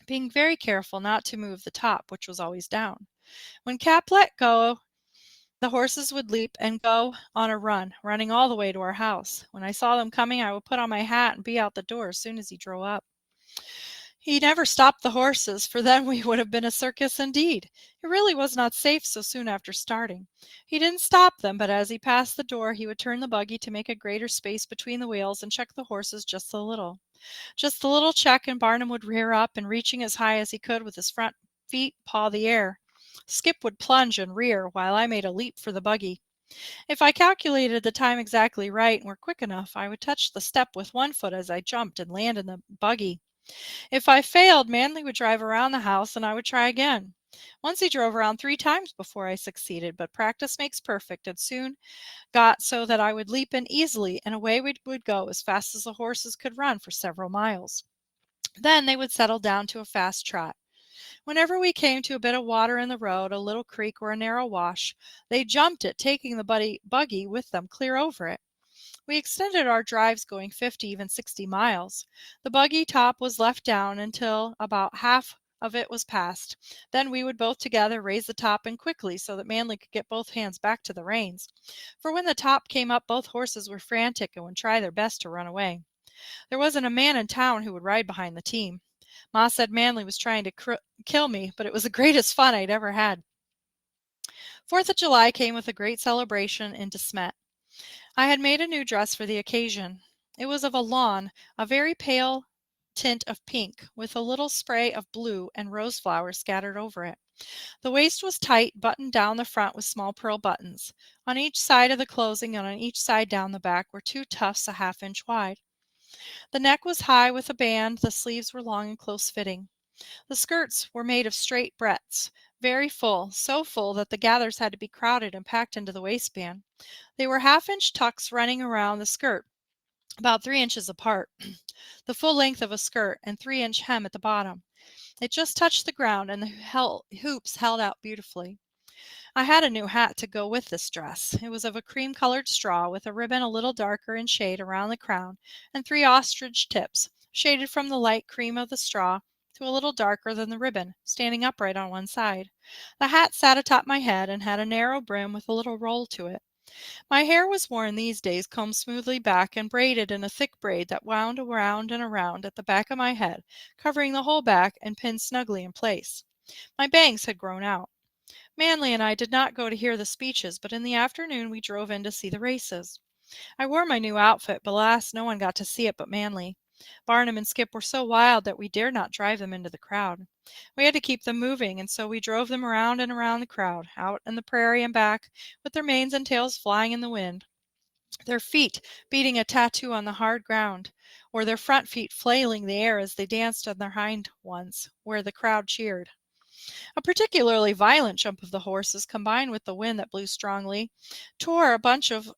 being very careful not to move the top, which was always down. When Cap let go, the horses would leap and go on a run, running all the way to our house. When I saw them coming, I would put on my hat and be out the door as soon as he drove up. He never stopped the horses, for then we would have been a circus indeed. It really was not safe so soon after starting. He didn't stop them, but as he passed the door, he would turn the buggy to make a greater space between the wheels and check the horses just a little. Just a little check, and Barnum would rear up, and reaching as high as he could with his front feet, paw the air. Skip would plunge and rear, while I made a leap for the buggy. If I calculated the time exactly right and were quick enough, I would touch the step with one foot as I jumped and land in the buggy. If I failed, Manly would drive around the house and I would try again. Once he drove around 3 times before I succeeded, but practice makes perfect, and soon got so that I would leap in easily, and away we would go as fast as the horses could run for several miles. Then they would settle down to a fast trot. Whenever we came to a bit of water in the road, a little creek or a narrow wash, they jumped it, taking the buggy with them clear over it. We extended our drives, going 50, even 60 miles. The buggy top was left down until about half of it was passed. Then we would both together raise the top and quickly, so that Manly could get both hands back to the reins. For when the top came up, both horses were frantic and would try their best to run away. There wasn't a man in town who would ride behind the team. Ma said Manly was trying to kill me, but it was the greatest fun I'd ever had. 4th of July came with a great celebration in De Smet. I had made a new dress for the occasion. It was of a lawn, a very pale tint of pink, with a little spray of blue and rose flowers scattered over it. The waist was tight, buttoned down the front with small pearl buttons. On each side of the closing and on each side down the back were 2 tufts a half-inch wide. The neck was high with a band, the sleeves were long and close-fitting. The skirts were made of straight breadths, very full, so full that the gathers had to be crowded and packed into the waistband. They were half-inch tucks running around the skirt, about 3 inches apart, the full length of a skirt, and 3-inch hem at the bottom. It just touched the ground, and the hoops held out beautifully. I had a new hat to go with this dress. It was of a cream-colored straw, with a ribbon a little darker in shade around the crown, and 3 ostrich tips, shaded from the light cream of the straw to a little darker than the ribbon, standing upright on one side. The hat sat atop my head and had a narrow brim with a little roll to it. My hair was worn these days combed smoothly back and braided in a thick braid that wound around and around at the back of my head, covering the whole back and pinned snugly in place. My bangs had grown out. Manly and I did not go to hear the speeches, but in the afternoon we drove in to see the races. I wore my new outfit, but alas, no one got to see it but Manly. Barnum and Skip were so wild that we dared not drive them into the crowd. We had to keep them moving, and so we drove them around and around the crowd, out in the prairie and back, with their manes and tails flying in the wind, their feet beating a tattoo on the hard ground, or their front feet flailing the air as they danced on their hind ones, where the crowd cheered. A particularly violent jump of the horses, combined with the wind that blew strongly, tore a bunch of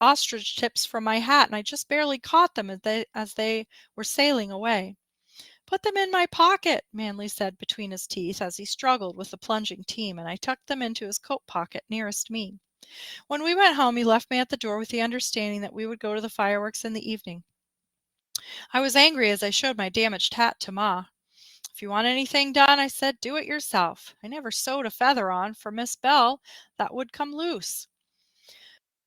ostrich tips from my hat, and I just barely caught them as they were sailing away. "Put them in my pocket," Manly said between his teeth as he struggled with the plunging team, and I tucked them into his coat pocket nearest me. When we went home, he left me at the door with the understanding that we would go to the fireworks in the evening. I was angry as I showed my damaged hat to Ma. "If you want anything done," I said, "do it yourself. I never sewed a feather on for Miss Bell that would come loose."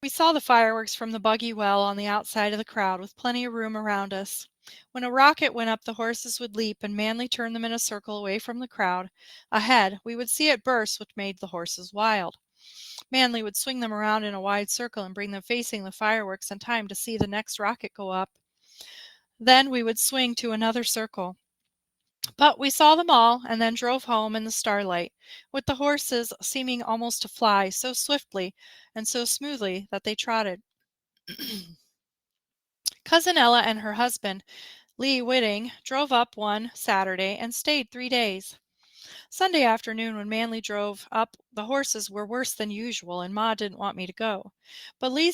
We saw the fireworks from the buggy well on the outside of the crowd, with plenty of room around us. When a rocket went up, the horses would leap, and Manly turned them in a circle away from the crowd. Ahead, we would see it burst, which made the horses wild. Manly would swing them around in a wide circle and bring them facing the fireworks in time to see the next rocket go up. Then we would swing to another circle. But we saw them all, and then drove home in the starlight, with the horses seeming almost to fly, so swiftly and so smoothly that they trotted. Cousin Ella and her husband, Lee Whitting, drove up one Saturday and stayed 3 days. Sunday afternoon, when Manly drove up, the horses were worse than usual, and Ma didn't want me to go. But Lee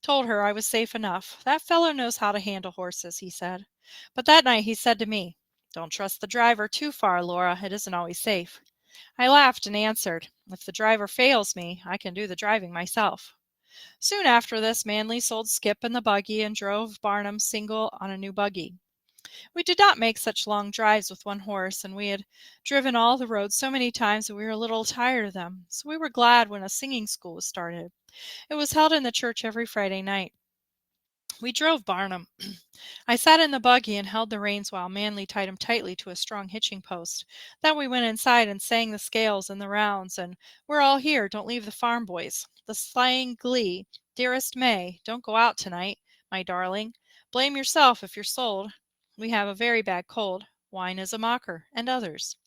told her I was safe enough. "That fellow knows how to handle horses," he said. But that night he said to me, "Don't trust the driver too far, Laura. It isn't always safe." I laughed and answered, "If the driver fails me, I can do the driving myself." Soon after this, Manly sold Skip and the buggy and drove Barnum single on a new buggy. We did not make such long drives with one horse, and we had driven all the roads so many times that we were a little tired of them, so we were glad when a singing school was started. It was held in the church every Friday night. We drove Barnum. I sat in the buggy and held the reins while Manly tied him tightly to a strong hitching post. Then we went inside and sang the scales and the rounds, and "We're all here, don't leave the farm, boys." The sleighing glee, "Dearest May, don't go out tonight, my darling. Blame yourself if you're sold. We have a very bad cold. Wine is a mocker," and others.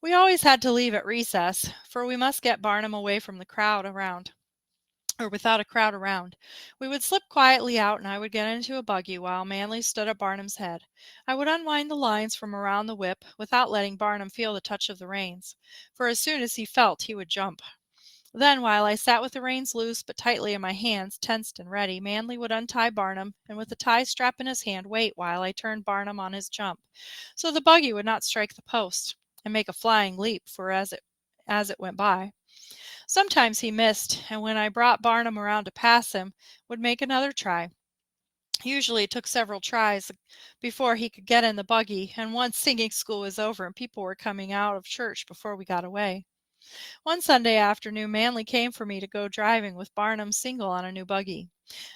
We always had to leave at recess, for we must get Barnum away from the crowd around, or without a crowd around. We would slip quietly out, and I would get into a buggy while Manly stood at Barnum's head. I would unwind the lines from around the whip without letting Barnum feel the touch of the reins, for as soon as he felt he would jump. Then, while I sat with the reins loose but tightly in my hands, tensed and ready, Manly would untie Barnum, and with the tie strap in his hand wait while I turned Barnum on his jump, so the buggy would not strike the post and make a flying leap for as it went by. Sometimes he missed, and when I brought Barnum around to pass him, would make another try. Usually it took several tries before he could get in the buggy, and once singing school was over and people were coming out of church before we got away. One Sunday afternoon Manly came for me to go driving with Barnum single on a new buggy.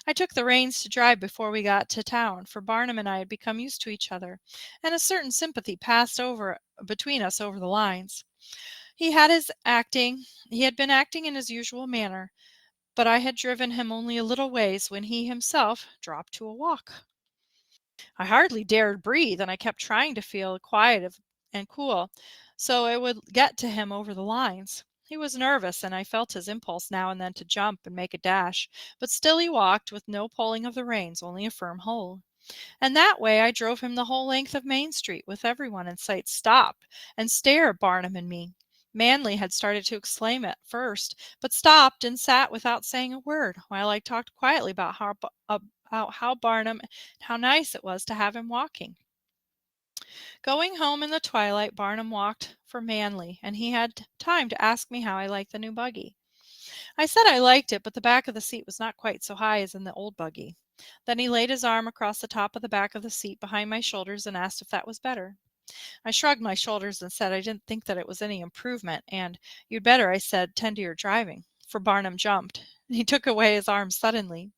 I took the reins to drive before we got to town, for Barnum and I had become used to each other, and a certain sympathy passed over between us over the lines. He had been acting in his usual manner, but I had driven him only a little ways when he himself dropped to a walk. I hardly dared breathe, and I kept trying to feel quiet and cool, so it would get to him over the lines. He was nervous, and I felt his impulse now and then to jump and make a dash, but still he walked with no pulling of the reins, only a firm hold. And that way I drove him the whole length of Main Street, with everyone in sight stop and stare at Barnum and me. Manly had started to exclaim at first, but stopped and sat without saying a word, while I talked quietly about how Barnum and how nice it was to have him walking. Going home in the twilight, Barnum walked for Manly, and he had time to ask me how I liked the new buggy. I said I liked it, but the back of the seat was not quite so high as in the old buggy. Then he laid his arm across the top of the back of the seat behind my shoulders and asked if that was better. I shrugged my shoulders and said I didn't think that it was any improvement, and "You'd better," I said, "tend to your driving," for Barnum jumped. He took away his arm suddenly.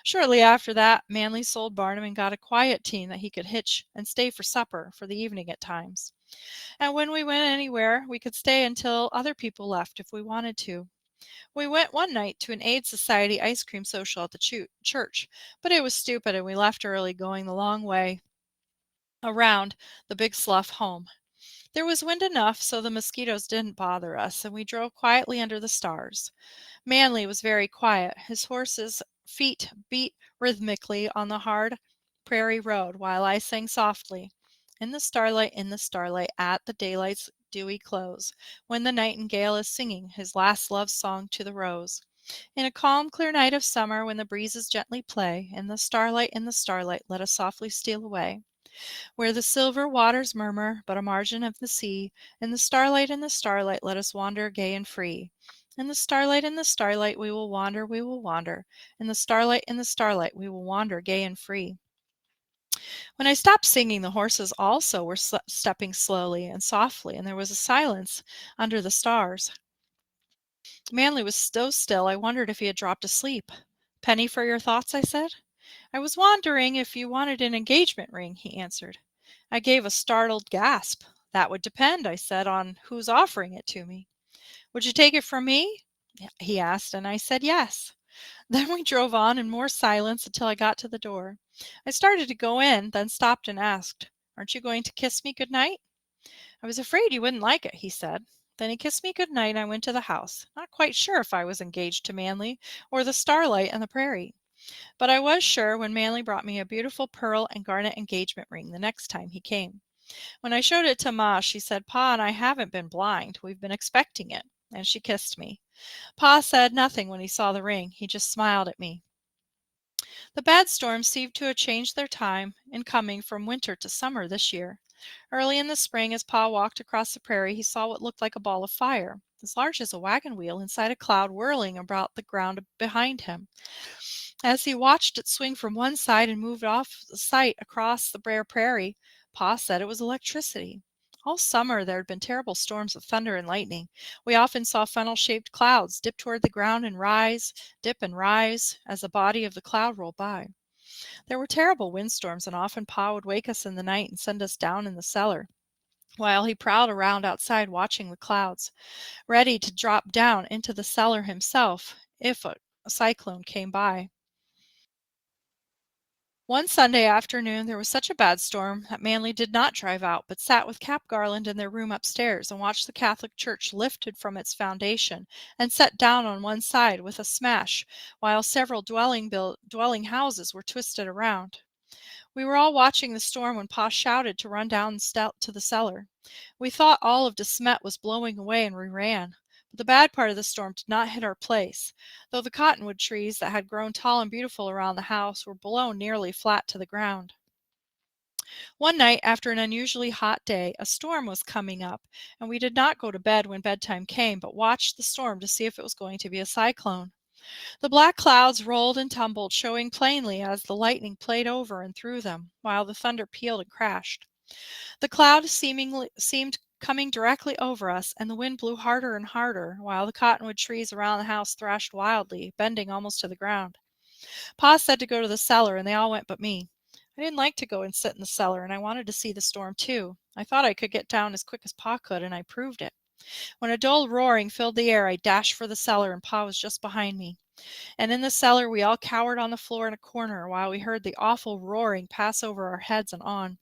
Shortly after that, Manly sold Barnum and got a quiet team that he could hitch and stay for supper for the evening at times. And when we went anywhere, we could stay until other people left if we wanted to. We went one night to an Aid Society ice cream social at the church, but it was stupid and we left early, going the long way around the big slough home. There was wind enough so the mosquitoes didn't bother us, and we drove quietly under the stars. Manly was very quiet. His horse's feet beat rhythmically on the hard prairie road, while I sang softly, in the starlight, at the daylight's dewy close, when the nightingale is singing his last love song to the rose. In a calm, clear night of summer, when the breezes gently play, in the starlight, let us softly steal away. Where the silver waters murmur but a margin of the sea, in the starlight, let us wander gay and free. In the starlight, we will wander. In the starlight, we will wander gay and free. When I stopped singing, the horses also were stepping slowly and softly, and there was a silence under the stars. Manly was so still, I wondered if he had dropped asleep. "Penny for your thoughts," I said. "I was wondering if you wanted an engagement ring," he answered. I gave a startled gasp. "That would depend," I said, "on who's offering it to me." "Would you take it from me?" he asked, and I said yes. Then we drove on in more silence until I got to the door. I started to go in, then stopped and asked, "Aren't you going to kiss me good night?" "I was afraid you wouldn't like it," he said. Then he kissed me good night and I went to the house, not quite sure if I was engaged to Manly or the starlight and the prairie. But I was sure when Manly brought me a beautiful pearl and garnet engagement ring the next time he came. When I showed it to Ma, she said, "Pa and I haven't been blind. We've been expecting it." And she kissed me. Pa said nothing when he saw the ring. He just smiled at me. The bad storms seemed to have changed their time in coming from winter to summer this year. Early in the spring, as Pa walked across the prairie, he saw what looked like a ball of fire, as large as a wagon wheel, inside a cloud whirling about the ground behind him. As he watched it swing from one side and move off sight across the bare prairie, Pa said it was electricity. All summer there had been terrible storms of thunder and lightning. We often saw funnel-shaped clouds dip toward the ground and rise, dip and rise, as the body of the cloud rolled by. There were terrible windstorms, and often Pa would wake us in the night and send us down in the cellar, while he prowled around outside watching the clouds, ready to drop down into the cellar himself if a cyclone came by. One Sunday afternoon there was such a bad storm that Manly did not drive out, but sat with Cap Garland in their room upstairs and watched the Catholic Church lifted from its foundation and set down on one side with a smash, while several dwelling houses were twisted around. We were all watching the storm when Pa shouted to run down to the cellar. We thought all of De Smet was blowing away and we ran. But the bad part of the storm did not hit our place, though the cottonwood trees that had grown tall and beautiful around the house were blown nearly flat to the ground. One night, after an unusually hot day, a storm was coming up, and we did not go to bed when bedtime came, but watched the storm to see if it was going to be a cyclone. The black clouds rolled and tumbled, showing plainly as the lightning played over and through them, while the thunder pealed and crashed. The cloud seemed coming directly over us, and the wind blew harder and harder, while the cottonwood trees around the house thrashed wildly, bending almost to the ground. Pa said to go to the cellar, and they all went but me. I didn't like to go and sit in the cellar, and I wanted to see the storm too. I thought I could get down as quick as Pa could, and I proved it. When a dull roaring filled the air, I dashed for the cellar, and Pa was just behind me. And in the cellar we all cowered on the floor in a corner while we heard the awful roaring pass over our heads and on.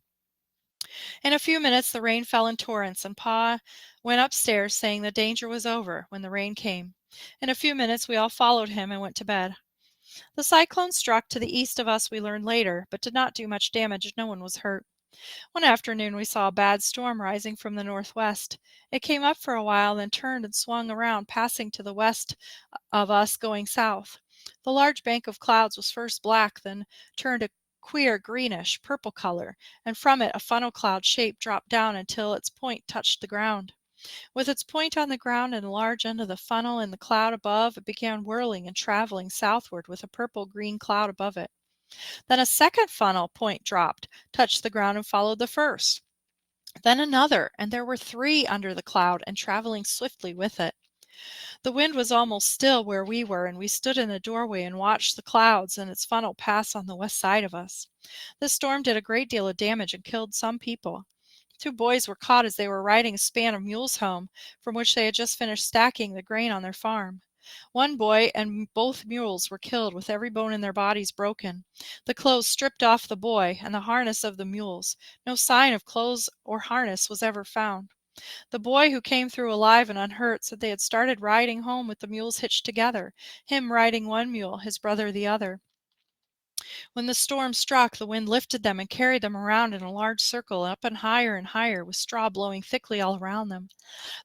In a few minutes the rain fell in torrents, and Pa went upstairs saying the danger was over when the rain came. In a few minutes we all followed him and went to bed. The cyclone struck to the east of us, we learned later, but did not do much damage and no one was hurt. One afternoon we saw a bad storm rising from the northwest. It came up for a while, then turned and swung around, passing to the west of us going south. The large bank of clouds was first black, then turned a queer greenish purple color, and from it a funnel cloud shape dropped down until its point touched the ground. With its point on the ground and a large end of the funnel in the cloud above, it began whirling and traveling southward with a purple-green cloud above it. Then a second funnel point dropped, touched the ground, and followed the first. Then another, and there were three under the cloud and traveling swiftly with it. The wind was almost still where we were, and we stood in the doorway and watched the clouds and its funnel pass on the west side of us. This storm did a great deal of damage and killed some people. Two boys were caught as they were riding a span of mules home, from which they had just finished stacking the grain on their farm. One boy and both mules were killed with every bone in their bodies broken, the clothes stripped off the boy, and the harness of the mules. No sign of clothes or harness was ever found. The boy who came through alive and unhurt said they had started riding home with the mules hitched together, him riding one mule, his brother the other. When the storm struck, the wind lifted them and carried them around in a large circle, up and higher, with straw blowing thickly all around them.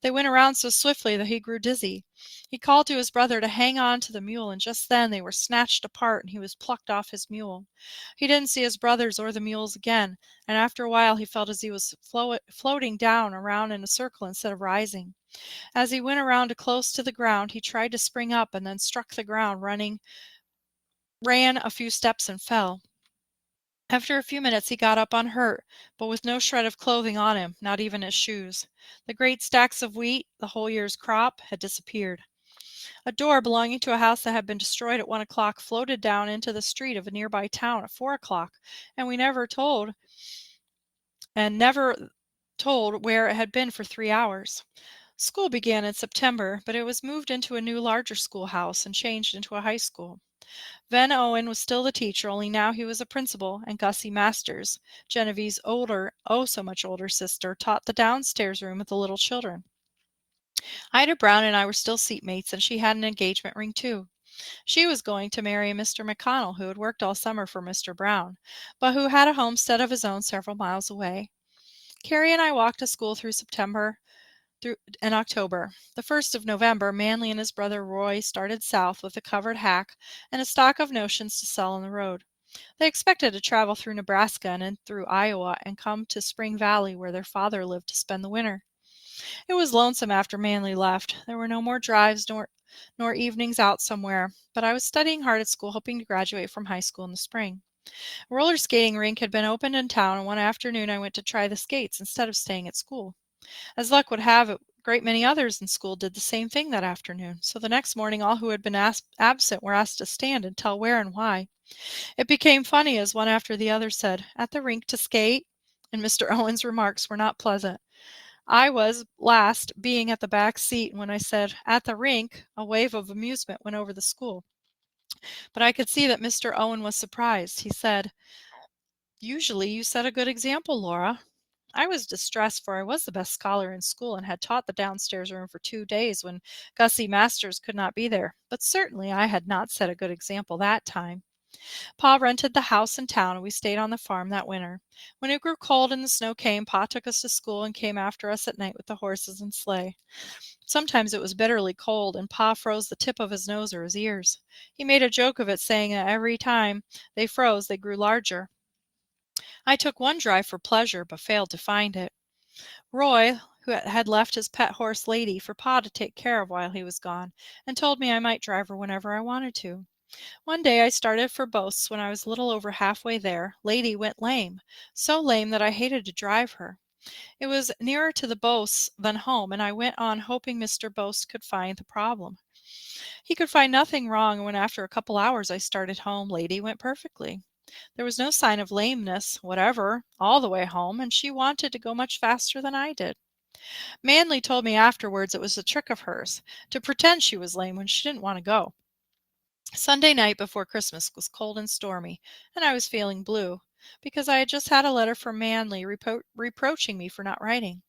They went around so swiftly that he grew dizzy. He called to his brother to hang on to the mule, and just then they were snatched apart and he was plucked off his mule. He didn't see his brothers or the mules again, and after a while he felt as he was floating down around in a circle instead of rising. As he went around close to the ground, he tried to spring up and then struck the ground, ran a few steps and fell. After a few minutes he got up unhurt, but with no shred of clothing on him, not even his shoes. The great stacks of wheat, the whole year's crop, had disappeared. A door belonging to a house that had been destroyed at 1 o'clock floated down into the street of a nearby town at 4 o'clock, and we never told where it had been for 3 hours. School began in September, but it was moved into a new larger schoolhouse and changed into a high school. Ven Owen was still the teacher, only now he was a principal, and Gussie Masters, Genevieve's older, oh so much older sister, taught the downstairs room with the little children. Ida Brown and I were still seatmates, and she had an engagement ring too. She was going to marry Mr. McConnell, who had worked all summer for Mr. Brown, but who had a homestead of his own several miles away. Carrie and I walked to school through September and October. The 1st of November, Manly and his brother Roy started south with a covered hack and a stock of notions to sell on the road. They expected to travel through Nebraska and in through Iowa and come to Spring Valley where their father lived to spend the winter. It was lonesome after Manly left. There were no more drives nor evenings out somewhere, but I was studying hard at school hoping to graduate from high school in the spring. A roller skating rink had been opened in town, and one afternoon I went to try the skates instead of staying at school. As luck would have it, a great many others in school did the same thing that afternoon, so the next morning all who had been absent were asked to stand and tell where and why. It became funny as one after the other said, "At the rink to skate?" And Mr. Owen's remarks were not pleasant. I was last, being at the back seat, and when I said, "At the rink," a wave of amusement went over the school. But I could see that Mr. Owen was surprised. He said, "Usually you set a good example, Laura." I was distressed, for I was the best scholar in school and had taught the downstairs room for 2 days when Gussie Masters could not be there. But certainly I had not set a good example that time. Pa rented the house in town, and we stayed on the farm that winter. When it grew cold and the snow came, Pa took us to school and came after us at night with the horses and sleigh. Sometimes it was bitterly cold, and Pa froze the tip of his nose or his ears. He made a joke of it, saying that every time they froze they grew larger. I took one drive for pleasure, but failed to find it. Roy, who had left his pet horse Lady for Pa to take care of while he was gone, and told me I might drive her whenever I wanted to. One day I started for Beauce. When I was a little over halfway there, Lady went lame, so lame that I hated to drive her. It was nearer to the Beauce than home, and I went on hoping Mr. Beauce could find the problem. He could find nothing wrong, and when after a couple hours I started home, Lady went perfectly. There was no sign of lameness whatever all the way home, and she wanted to go much faster than I did. Manly told me afterwards it was a trick of hers, to pretend she was lame when she didn't want to go. Sunday night before Christmas was cold and stormy, and I was feeling blue, because I had just had a letter from Manly reproaching me for not writing.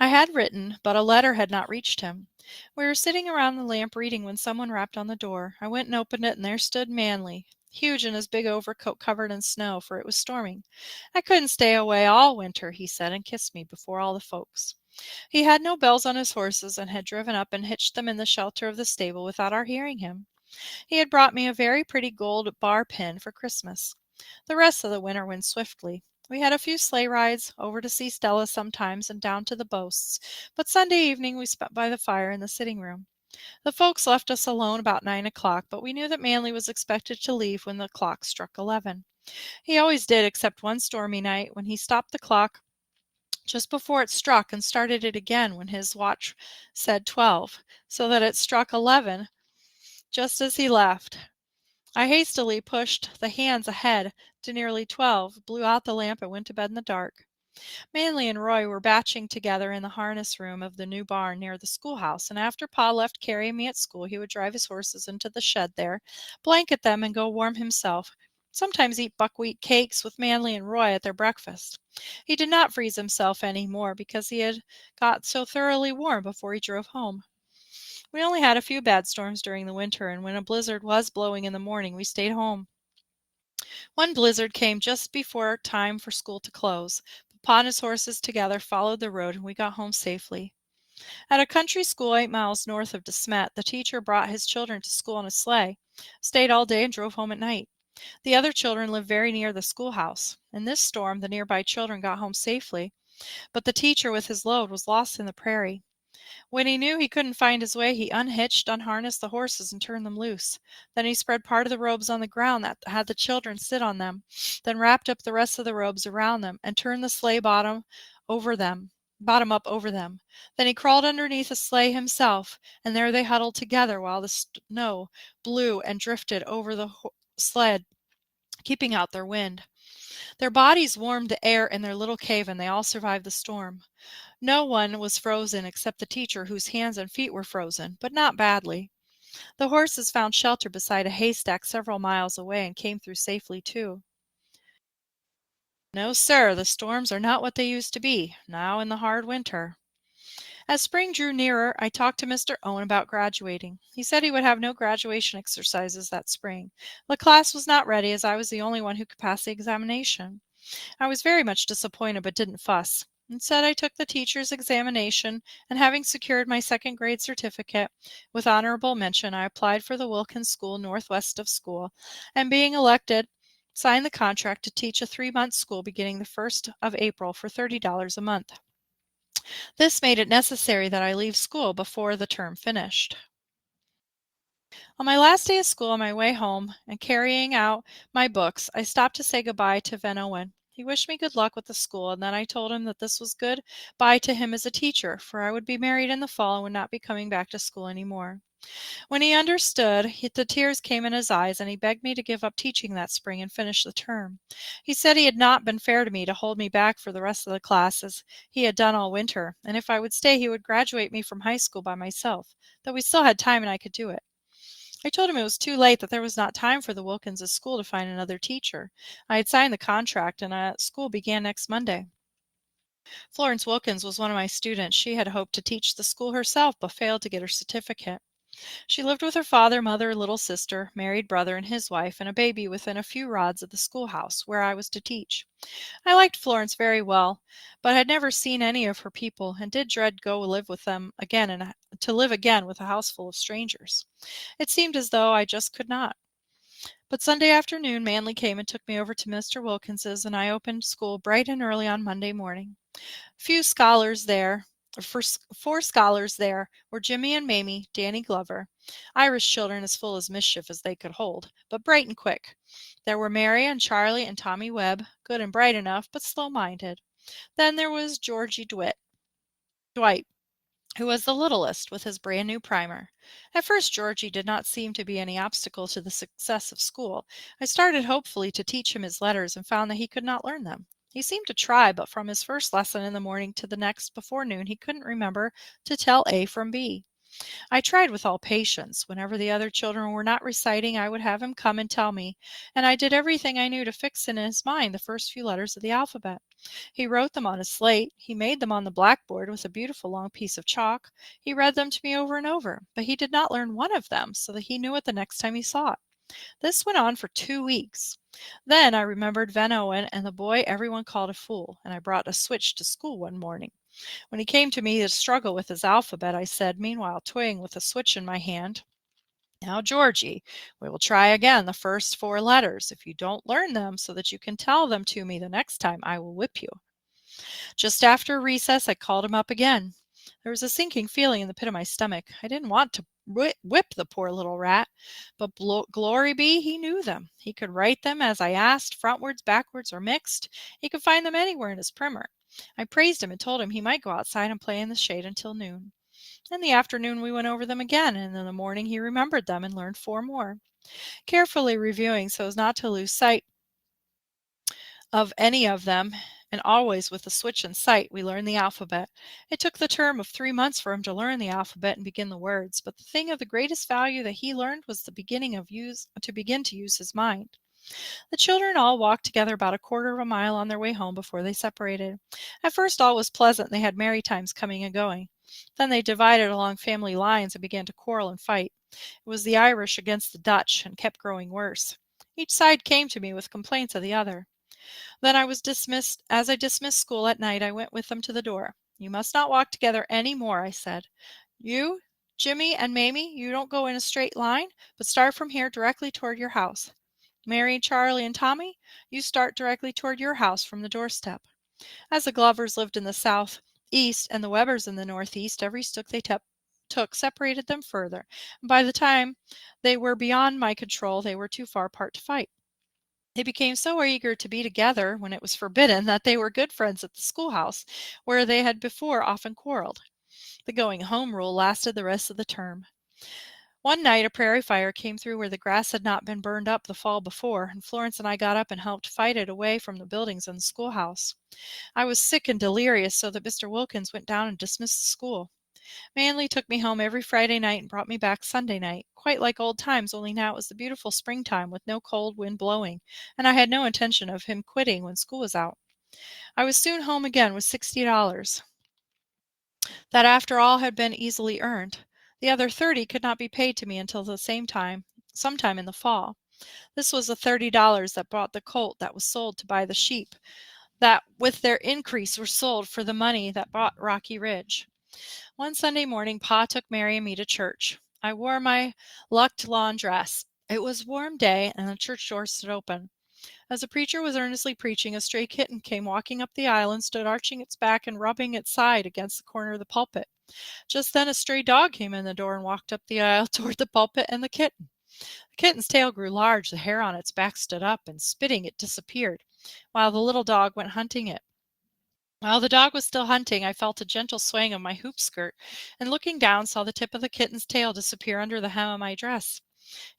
I had written, but a letter had not reached him. We were sitting around the lamp reading when someone rapped on the door. I went and opened it, and there stood Manly, huge in his big overcoat covered in snow, for it was storming. "I couldn't stay away all winter," he said, and kissed me before all the folks. He had no bells on his horses, and had driven up and hitched them in the shelter of the stable without our hearing him. He had brought me a very pretty gold bar pin for Christmas. The rest of the winter went swiftly. We had a few sleigh rides, over to see Stella sometimes, and down to the Boasts, but Sunday evening we spent by the fire in the sitting room. The folks left us alone about 9 o'clock, but we knew that Manly was expected to leave when the clock struck 11. He always did, except one stormy night, when he stopped the clock just before it struck and started it again when his watch said 12, so that it struck 11 just as he left. I hastily pushed the hands ahead to nearly 12, blew out the lamp, and went to bed in the dark. Manly and Roy were batching together in the harness room of the new barn near the schoolhouse, and after Pa left Carrie and me at school, he would drive his horses into the shed there, blanket them, and go warm himself, sometimes eat buckwheat cakes with Manly and Roy at their breakfast. He did not freeze himself any more because he had got so thoroughly warm before he drove home. We only had a few bad storms during the winter, and when a blizzard was blowing in the morning, we stayed home. One blizzard came just before time for school to close. Pa and his horses together followed the road, and we got home safely. At a country school 8 miles north of De Smet, the teacher brought his children to school in a sleigh, stayed all day, and drove home at night. The other children lived very near the schoolhouse. In this storm, the nearby children got home safely, but the teacher with his load was lost in the prairie. When he knew he couldn't find his way, he unhitched, unharnessed the horses, and turned them loose. Then he spread part of the robes on the ground that had the children sit on them, then wrapped up the rest of the robes around them, and turned the sleigh bottom up over them. Then he crawled underneath the sleigh himself, and there they huddled together while the snow blew and drifted over the sled, keeping out their wind. Their bodies warmed the air in their little cave, and they all survived the storm. No one was frozen except the teacher, whose hands and feet were frozen, but not badly. The horses found shelter beside a haystack several miles away and came through safely, too. No, sir, the storms are not what they used to be, now in the hard winter. As spring drew nearer, I talked to Mr. Owen about graduating. He said he would have no graduation exercises that spring. The class was not ready, as I was the only one who could pass the examination. I was very much disappointed, but didn't fuss. Instead, I took the teacher's examination, and having secured my second-grade certificate with honorable mention, I applied for the Wilkins School northwest of school, and being elected, signed the contract to teach a 3-month school beginning the 1st of April for $30 a month. This made it necessary that I leave school before the term finished. On my last day of school on my way home and carrying out my books, I stopped to say goodbye to Van Owen. He wished me good luck with the school, and then I told him that this was good bye to him as a teacher, for I would be married in the fall and would not be coming back to school any more. When he understood, the tears came in his eyes, and he begged me to give up teaching that spring and finish the term. He said he had not been fair to me to hold me back for the rest of the class as he had done all winter, and if I would stay he would graduate me from high school by myself, that we still had time and I could do it. I told him it was too late, that there was not time for the Wilkinses school to find another teacher. I had signed the contract, and school began next Monday. Florence Wilkins was one of my students. She had hoped to teach the school herself, but failed to get her certificate. She lived with her father, mother, little sister, married brother and his wife, and a baby within a few rods of the schoolhouse where I was to teach. I liked Florence very well, but had never seen any of her people, and did dread go live with them again and to live again with a house full of strangers. It seemed as though I just could not. But Sunday afternoon Manley came and took me over to Mr. Wilkins's, and I opened school bright and early on Monday morning. Few scholars there, four scholars there were Jimmy and Mamie, Danny Glover, Irish children as full of mischief as they could hold, but bright and quick. There were Mary and Charlie and Tommy Webb, good and bright enough, but slow-minded. Then there was Georgie Dwight, who was the littlest, with his brand new primer. At first Georgie did not seem to be any obstacle to the success of school. I started hopefully to teach him his letters and found that he could not learn them. He seemed to try, but from his first lesson in the morning to the next before noon he couldn't remember to tell A from B. I tried with all patience. Whenever the other children were not reciting, I would have him come and tell me, and I did everything I knew to fix in his mind the first few letters of the alphabet. He wrote them on his slate, he made them on the blackboard with a beautiful long piece of chalk, he read them to me over and over, but he did not learn one of them so that he knew it the next time he saw it. This went on for 2 weeks. Then I remembered Van Owen and the boy everyone called a fool, and I brought a switch to school one morning. When he came to me to struggle with his alphabet, I said, meanwhile toying with a switch in my hand, "Now, Georgie, we will try again the first 4 letters. If you don't learn them so that you can tell them to me the next time, I will whip you." Just after recess, I called him up again. There was a sinking feeling in the pit of my stomach. I didn't want to whip the poor little rat, but glory be, he knew them. He could write them as I asked, frontwards, backwards, or mixed. He could find them anywhere in his primer. I praised him and told him he might go outside and play in the shade until noon. In the afternoon we went over them again, and in the morning he remembered them and learned 4 more. Carefully reviewing so as not to lose sight of any of them, and always with the switch in sight, we learned the alphabet. It took the term of 3 months for him to learn the alphabet and begin the words, but the thing of the greatest value that he learned was to begin to use his mind. The children all walked together about a quarter of a mile on their way home before they separated. At first all was pleasant, and they had merry times coming and going. Then they divided along family lines and began to quarrel and fight. It was the Irish against the Dutch, and kept growing worse. Each side came to me with complaints of the other. Then I was dismissed. As I dismissed school at night, I went with them to the door. "You must not walk together any more," I said. "You, Jimmy, and Mamie, you don't go in a straight line, but start from here directly toward your house. Mary, Charlie, and Tommy, you start directly toward your house from the doorstep." As the Glovers lived in the southeast and the Webbers in the northeast, every step they took separated them further, and by the time they were beyond my control, they were too far apart to fight. They became so eager to be together when it was forbidden that they were good friends at the schoolhouse, where they had before often quarreled. The going home rule lasted the rest of the term. One night a prairie fire came through where the grass had not been burned up the fall before, and Florence and I got up and helped fight it away from the buildings and the schoolhouse. I was sick and delirious, so that Mr. Wilkins went down and dismissed the school. Manley took me home every Friday night and brought me back Sunday night, quite like old times, only now it was the beautiful springtime with no cold wind blowing, and I had no intention of him quitting when school was out. I was soon home again with $60. That after all had been easily earned. The other 30 could not be paid to me until the same time, sometime in the fall. This was the $30 that bought the colt that was sold to buy the sheep, that with their increase were sold for the money that bought Rocky Ridge. One Sunday morning Pa took Mary and me to church. I wore my lucked lawn dress. It was a warm day, and the church door stood open. As the preacher was earnestly preaching, a stray kitten came walking up the aisle and stood arching its back and rubbing its side against the corner of the pulpit. Just then a stray dog came in the door and walked up the aisle toward the pulpit and the kitten. The kitten's tail grew large, the hair on its back stood up, and spitting it disappeared, while the little dog went hunting it. While the dog was still hunting, I felt a gentle swaying of my hoop skirt, and looking down saw the tip of the kitten's tail disappear under the hem of my dress.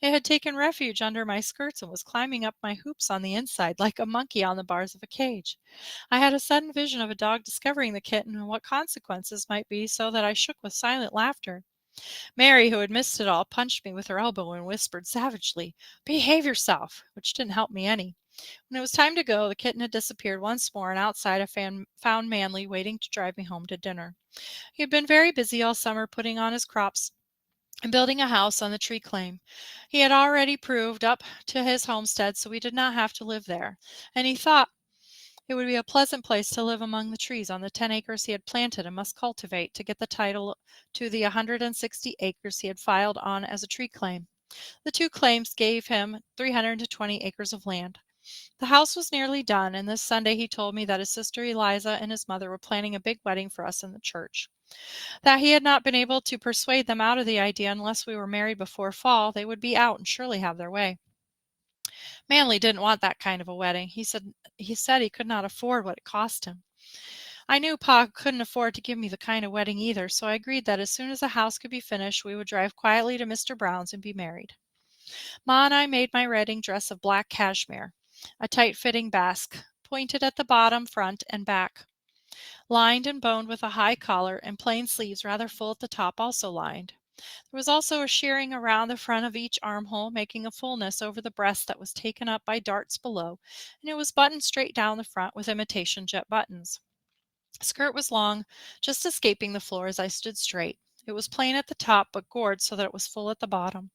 It had taken refuge under my skirts and was climbing up my hoops on the inside like a monkey on the bars of a cage. I had a sudden vision of a dog discovering the kitten and what consequences might be, so that I shook with silent laughter. Mary, who had missed it all, punched me with her elbow and whispered savagely, "Behave yourself," which didn't help me any. When it was time to go, the kitten had disappeared once more, and outside I found Manly waiting to drive me home to dinner. He had been very busy all summer putting on his crops and building a house on the tree claim. He had already proved up to his homestead, so we did not have to live there, and he thought it would be a pleasant place to live among the trees on the 10 acres he had planted and must cultivate to get the title to the 160 acres he had filed on as a tree claim. The two claims gave him 320 acres of land. The house was nearly done, and this Sunday he told me that his sister Eliza and his mother were planning a big wedding for us in the church. That he had not been able to persuade them out of the idea unless we were married before fall, they would be out and surely have their way. Manly didn't want that kind of a wedding. He said he could not afford what it cost him. I knew Pa couldn't afford to give me the kind of wedding either, so I agreed that as soon as the house could be finished, we would drive quietly to Mr. Brown's and be married. Ma and I made my wedding dress of black cashmere, a tight-fitting basque, pointed at the bottom, front, and back, lined and boned with a high collar, and plain sleeves rather full at the top, also lined. There was also a shirring around the front of each armhole, making a fullness over the breast that was taken up by darts below, and it was buttoned straight down the front with imitation jet buttons. The skirt was long, just escaping the floor as I stood straight. It was plain at the top, but gored so that it was full at the bottom.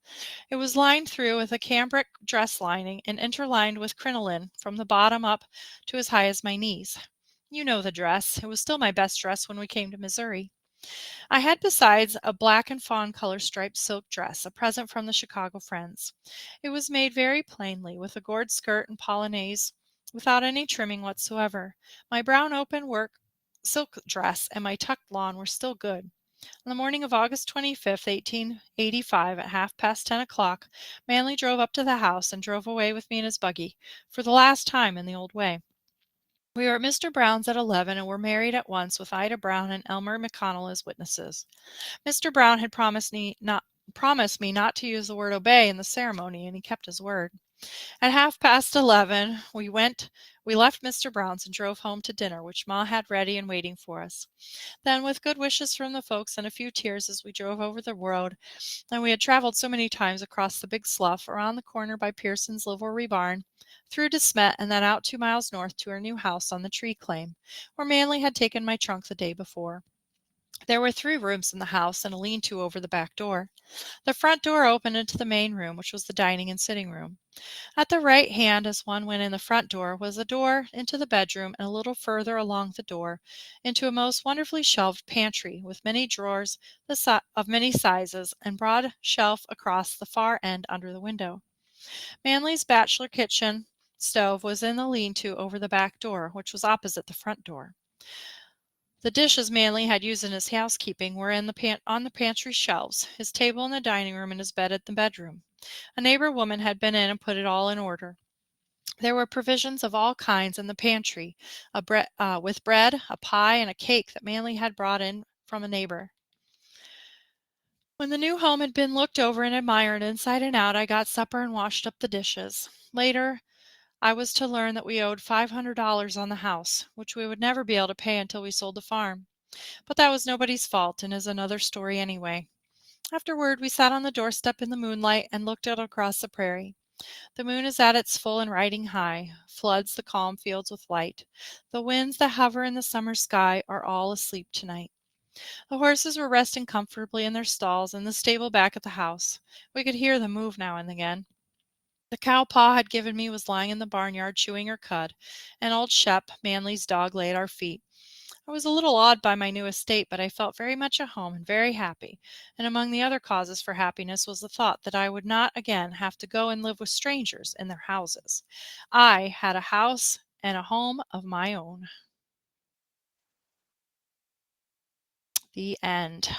It was lined through with a cambric dress lining and interlined with crinoline from the bottom up to as high as my knees. You know the dress. It was still my best dress when we came to Missouri. I had besides a black and fawn color striped silk dress, a present from the Chicago friends. It was made very plainly, with a gored skirt and polonaise, without any trimming whatsoever. My brown open work silk dress and my tucked lawn were still good. On the morning of August 25th, 1885, at 10:30, Manly drove up to the house and drove away with me in his buggy, for the last time in the old way. We were at Mr. Brown's at 11 and were married at once with Ida Brown and Elmer McConnell as witnesses. Mr. Brown had promised me not to use the word obey in the ceremony, and he kept his word. At 11:30, we left Mr. Brown's and drove home to dinner, which Ma had ready and waiting for us. Then, with good wishes from the folks and a few tears as we drove over the road, and we had traveled so many times across the big slough, around the corner by Pearson's livery barn, through De Smet, and then out 2 miles north to our new house on the tree claim, where Manly had taken my trunk the day before. There were 3 rooms in the house and a lean-to over the back door. The front door opened into the main room, which was the dining and sitting room. At the right hand, as one went in the front door, was a door into the bedroom, and a little further along the door into a most wonderfully shelved pantry, with many drawers of many sizes, and broad shelf across the far end under the window. Manly's bachelor kitchen stove was in the lean-to over the back door, which was opposite the front door. The dishes Manly had used in his housekeeping were on the pantry shelves, his table in the dining room, and his bed in the bedroom. A neighbor woman had been in and put it all in order. There were provisions of all kinds in the pantry, with bread, a pie, and a cake that Manly had brought in from a neighbor. When the new home had been looked over and admired inside and out, I got supper and washed up the dishes. Later, I was to learn that we owed $500 on the house, which we would never be able to pay until we sold the farm. But that was nobody's fault and is another story anyway. Afterward, we sat on the doorstep in the moonlight and looked out across the prairie. The moon is at its full and riding high, floods the calm fields with light. The winds that hover in the summer sky are all asleep tonight. The horses were resting comfortably in their stalls in the stable back at the house. We could hear them move now and again. The cow Pa had given me was lying in the barnyard chewing her cud, and old Shep, Manly's dog, lay at our feet. I was a little awed by my new estate, but I felt very much at home and very happy. And among the other causes for happiness was the thought that I would not again have to go and live with strangers in their houses. I had a house and a home of my own. The end.